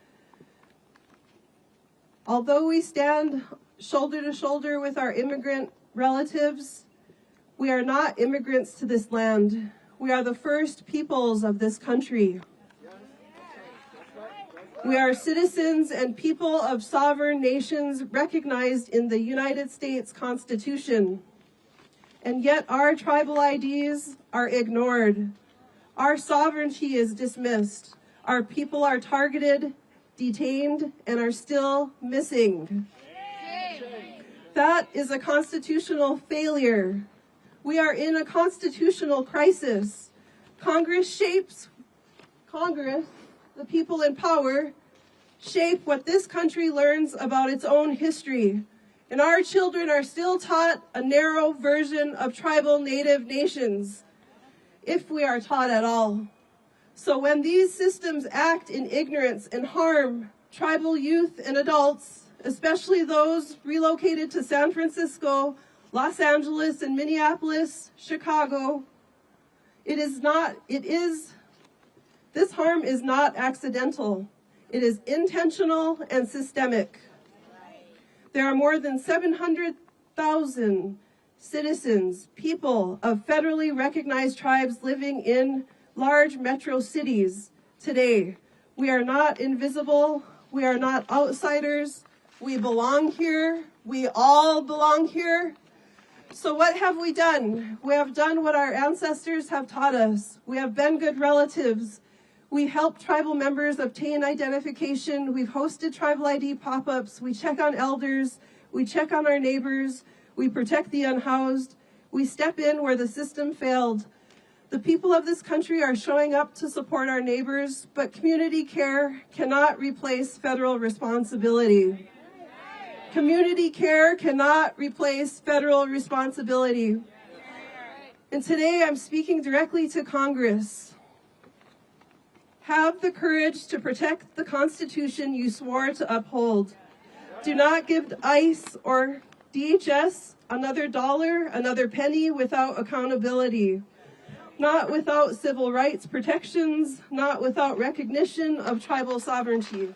Although we stand shoulder to shoulder with our immigrant relatives, we are not immigrants to this land. We are the first peoples of this country. We are citizens and people of sovereign nations recognized in the United States Constitution. And yet our tribal IDs are ignored. Our sovereignty is dismissed. Our people are targeted, detained, and are still missing. That is a constitutional failure. We are in a constitutional crisis. Congress, the people in power, shape what this country learns about its own history. And our children are still taught a narrow version of tribal Native nations, if we are taught at all. So when these systems act in ignorance and harm tribal youth and adults, especially those relocated to San Francisco, Los Angeles, and Minneapolis, Chicago, this harm is not accidental. It is intentional and systemic. There are more than 700,000 citizens, people of federally recognized tribes living in large metro cities today, We are not invisible. We are not outsiders. We belong here. We all belong here. So what have we done? We have done what our ancestors have taught us. We have been good relatives. We helped tribal members obtain identification. We've hosted tribal ID pop-ups. We check on elders. We check on our neighbors. We protect the unhoused. We step in where the system failed. The people of this country are showing up to support our neighbors, but community care cannot replace federal responsibility. Community care cannot replace federal responsibility. And today I'm speaking directly to Congress. Have the courage to protect the Constitution you swore to uphold. Do not give ICE or DHS another dollar, another penny without accountability. Not without civil rights protections, not without recognition of tribal sovereignty.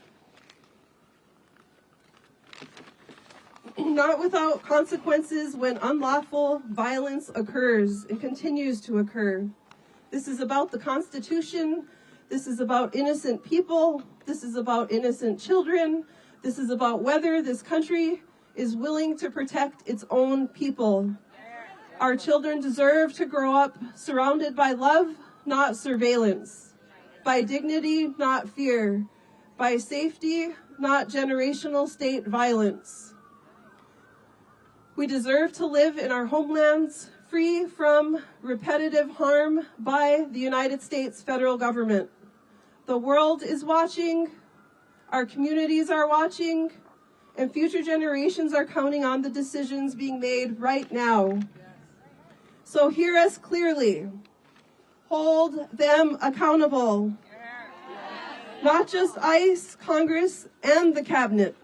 Not without consequences when unlawful violence occurs and continues to occur. This is about the Constitution. This is about innocent people. This is about innocent children. This is about whether this country is willing to protect its own people. Our children deserve to grow up surrounded by love, not surveillance, by dignity, not fear, by safety, not generational state violence. We deserve to live in our homelands free from repetitive harm by the United States federal government. The world is watching, our communities are watching, and future generations are counting on the decisions being made right now. So hear us clearly. Hold them accountable. Not just ICE, Congress, and the cabinet.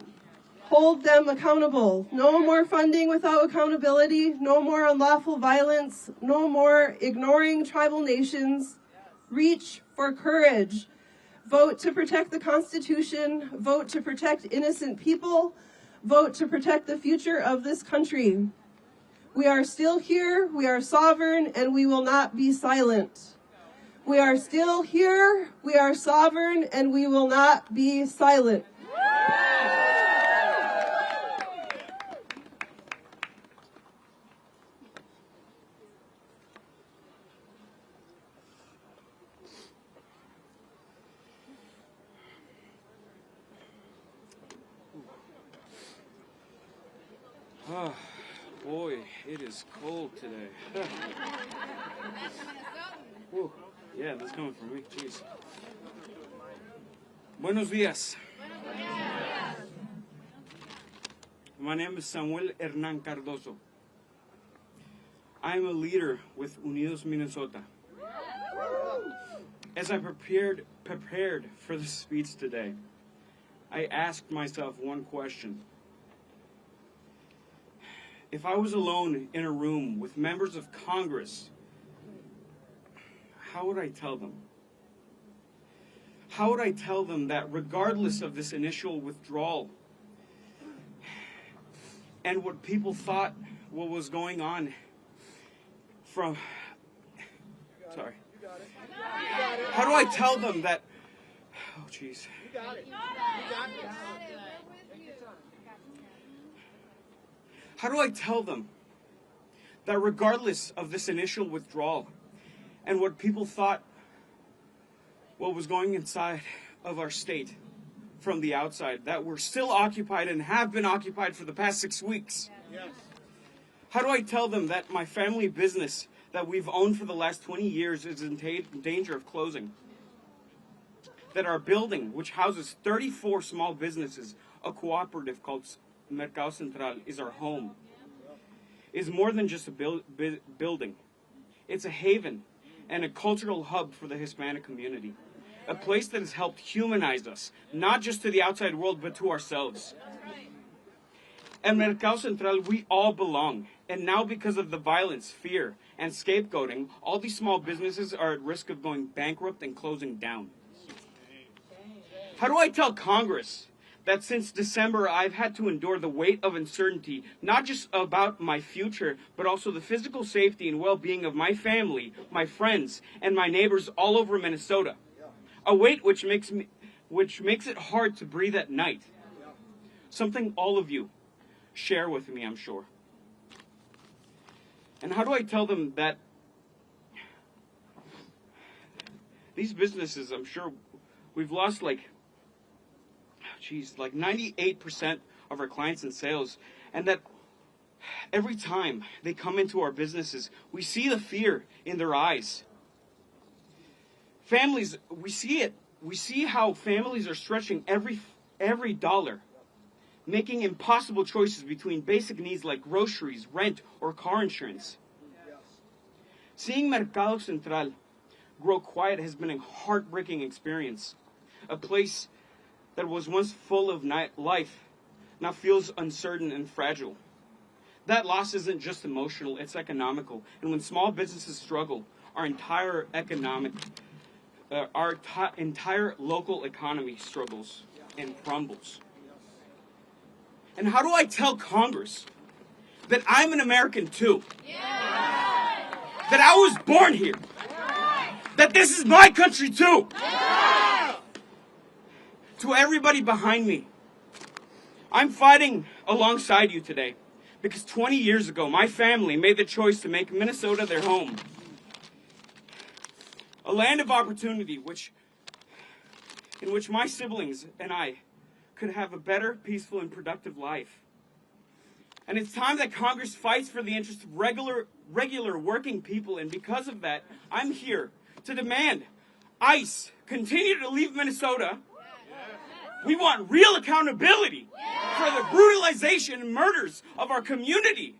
Hold them accountable. No more funding without accountability. No more unlawful violence. No more ignoring tribal nations. Reach for courage. Vote to protect the Constitution. Vote to protect innocent people. Vote to protect the future of this country. We are still here. We are sovereign, and we will not be silent. We are still here. We are sovereign, and we will not be silent. Oh, boy, it is cold today. Whew. Yeah, that's coming from me. Jeez. Buenos días. My name is Samuel Hernan Cardoso. I am a leader with Unidos Minnesota. As I prepared for this speech today, I asked myself one question. If I was alone in a room with members of Congress, how would I tell them? How would I tell them that regardless of this initial withdrawal and what people thought what was going on from... Sorry. How do I tell them that... Oh, jeez. How do I tell them that regardless of this initial withdrawal and what people thought what was going inside of our state from the outside, that we're still occupied and have been occupied for the past 6 weeks? Yes. How do I tell them that my family business that we've owned for the last 20 years is in danger of closing? That our building, which houses 34 small businesses, a cooperative called Mercado Central, is our home, is more than just a building. It's a haven and a cultural hub for the Hispanic community. A place that has helped humanize us, not just to the outside world, but to ourselves. At Mercado Central, we all belong. And now because of the violence, fear, and scapegoating, all these small businesses are at risk of going bankrupt and closing down. How do I tell Congress that since December I've had to endure the weight of uncertainty, not just about my future, but also the physical safety and well-being of my family, my friends, and my neighbors all over Minnesota? A weight which makes which makes it hard to breathe at night. Something all of you share with me, I'm sure. And how do I tell them that these businesses, I'm sure we've lost like 98% of our clients in sales, and that every time they come into our businesses, we see the fear in their eyes. Families, we see it. We see how families are stretching every dollar, making impossible choices between basic needs like groceries, rent, or car insurance. Seeing Mercado Central grow quiet has been a heartbreaking experience. A place that was once full of life now feels uncertain and fragile. That loss isn't just emotional, it's economical. And when small businesses struggle, our entire local economy struggles and crumbles. And how do I tell Congress that I'm an American too? That I was born here? That this is my country too? To everybody behind me, I'm fighting alongside you today because 20 years ago, my family made the choice to make Minnesota their home. A land of opportunity in which my siblings and I could have a better, peaceful, and productive life. And it's time that Congress fights for the interests of regular working people, and because of that, I'm here to demand ICE continue to leave Minnesota. We want real accountability for the brutalization and murders of our community.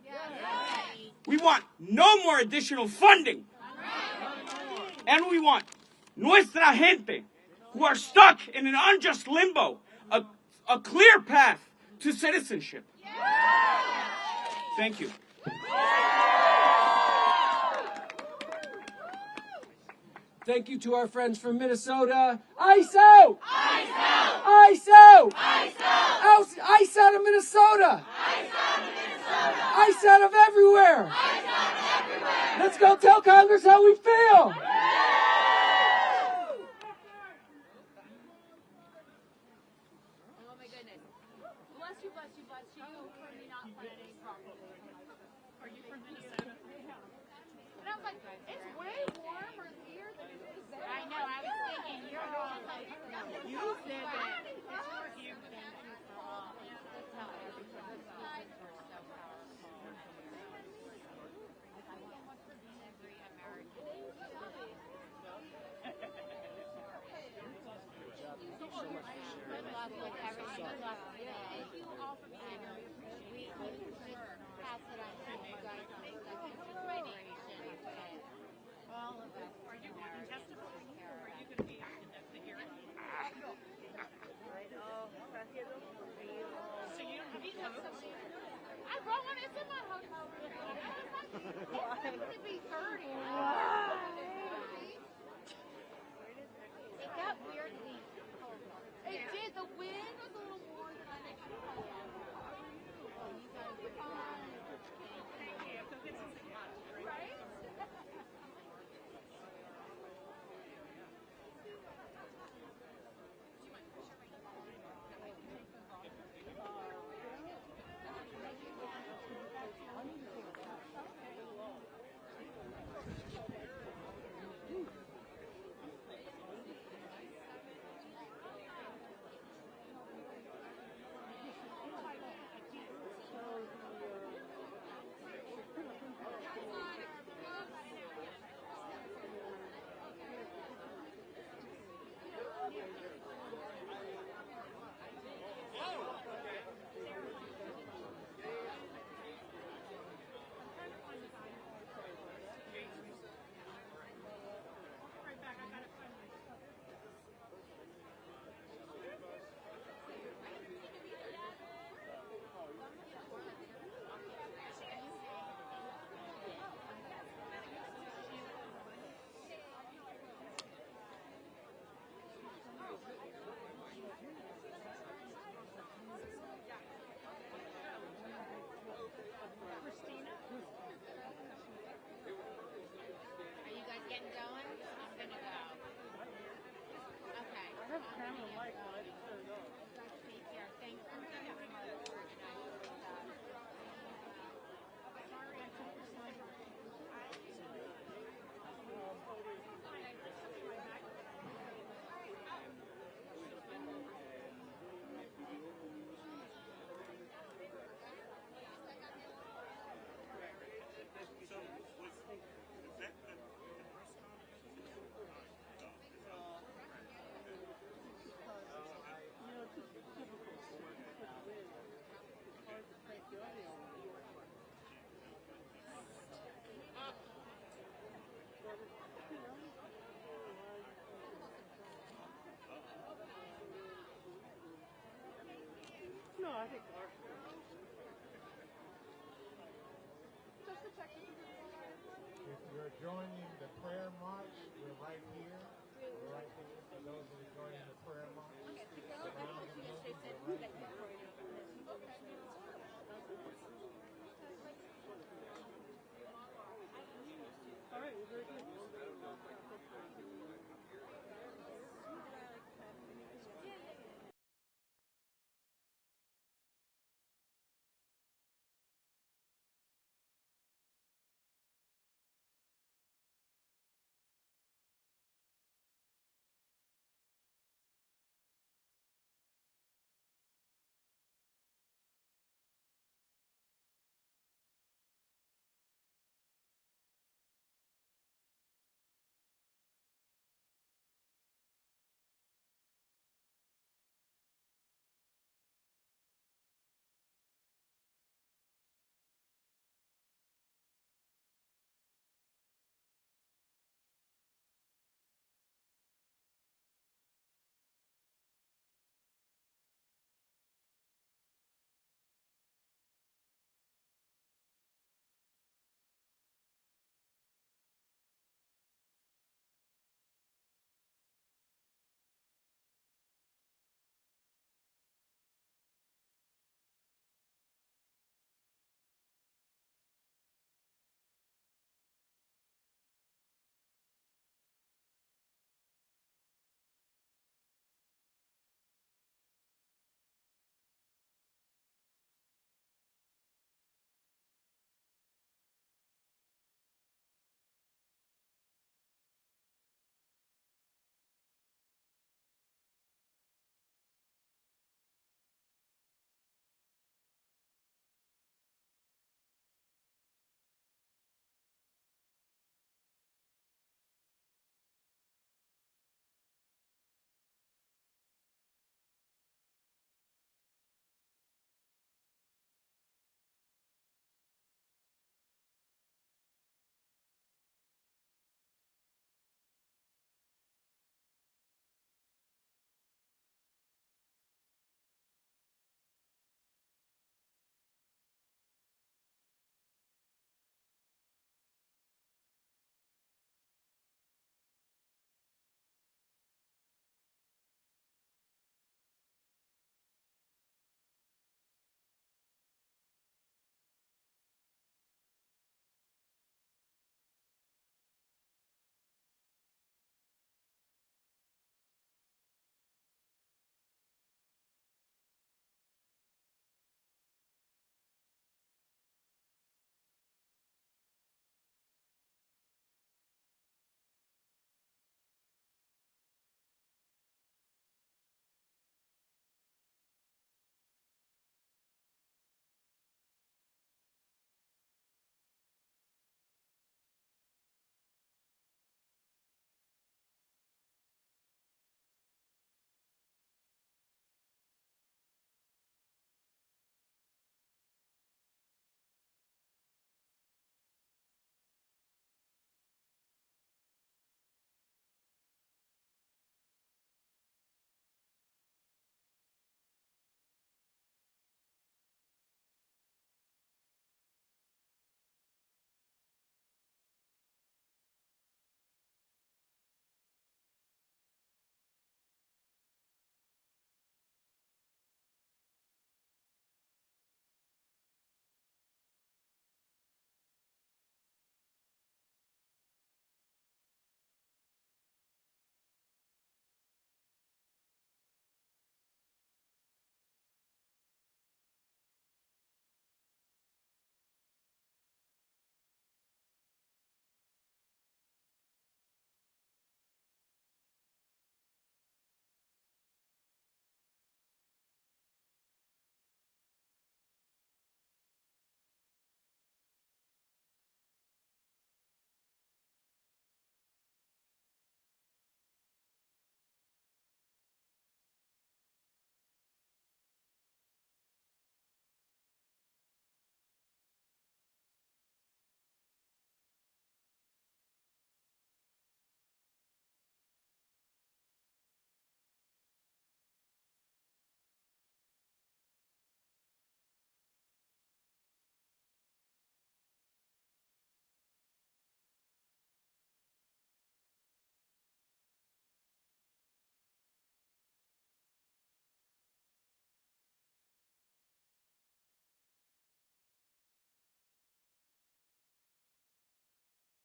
We want no more additional funding. And we want nuestra gente, who are stuck in an unjust limbo, a clear path to citizenship. Thank you. Thank you to our friends from Minnesota. ICE out! ICE out! ICE out! ICE out! ICE out of Minnesota! ICE out of Minnesota! ICE out of everywhere! ICE out of everywhere! Let's go tell Congress how we feel! Oh my goodness. Bless you, bless you, bless you for me not planning properly. Are you from Minnesota? And I was like, it's way warmer here than it is there. I know, I was thinking, you're all like, you said that. That's how everybody feels. We're so powerful. I want to be every American. Good luck with everything. Good luck. Thank you all for being here. We pass it on to you guys on the second generation. All of us. Are you going to testify or are you going to be at the hearing? So you don't have to vote? I brought one. It's in my hotel room. It needs to be 30. It got weirdly cold. It did. The wind was a little more than I expected. Oh, you guys are fine. Thank you. Go get something hot. Right? have a camera and mic, but I just turned it off. No, I think If you're joining the prayer march, we're right here. We're right here for those of you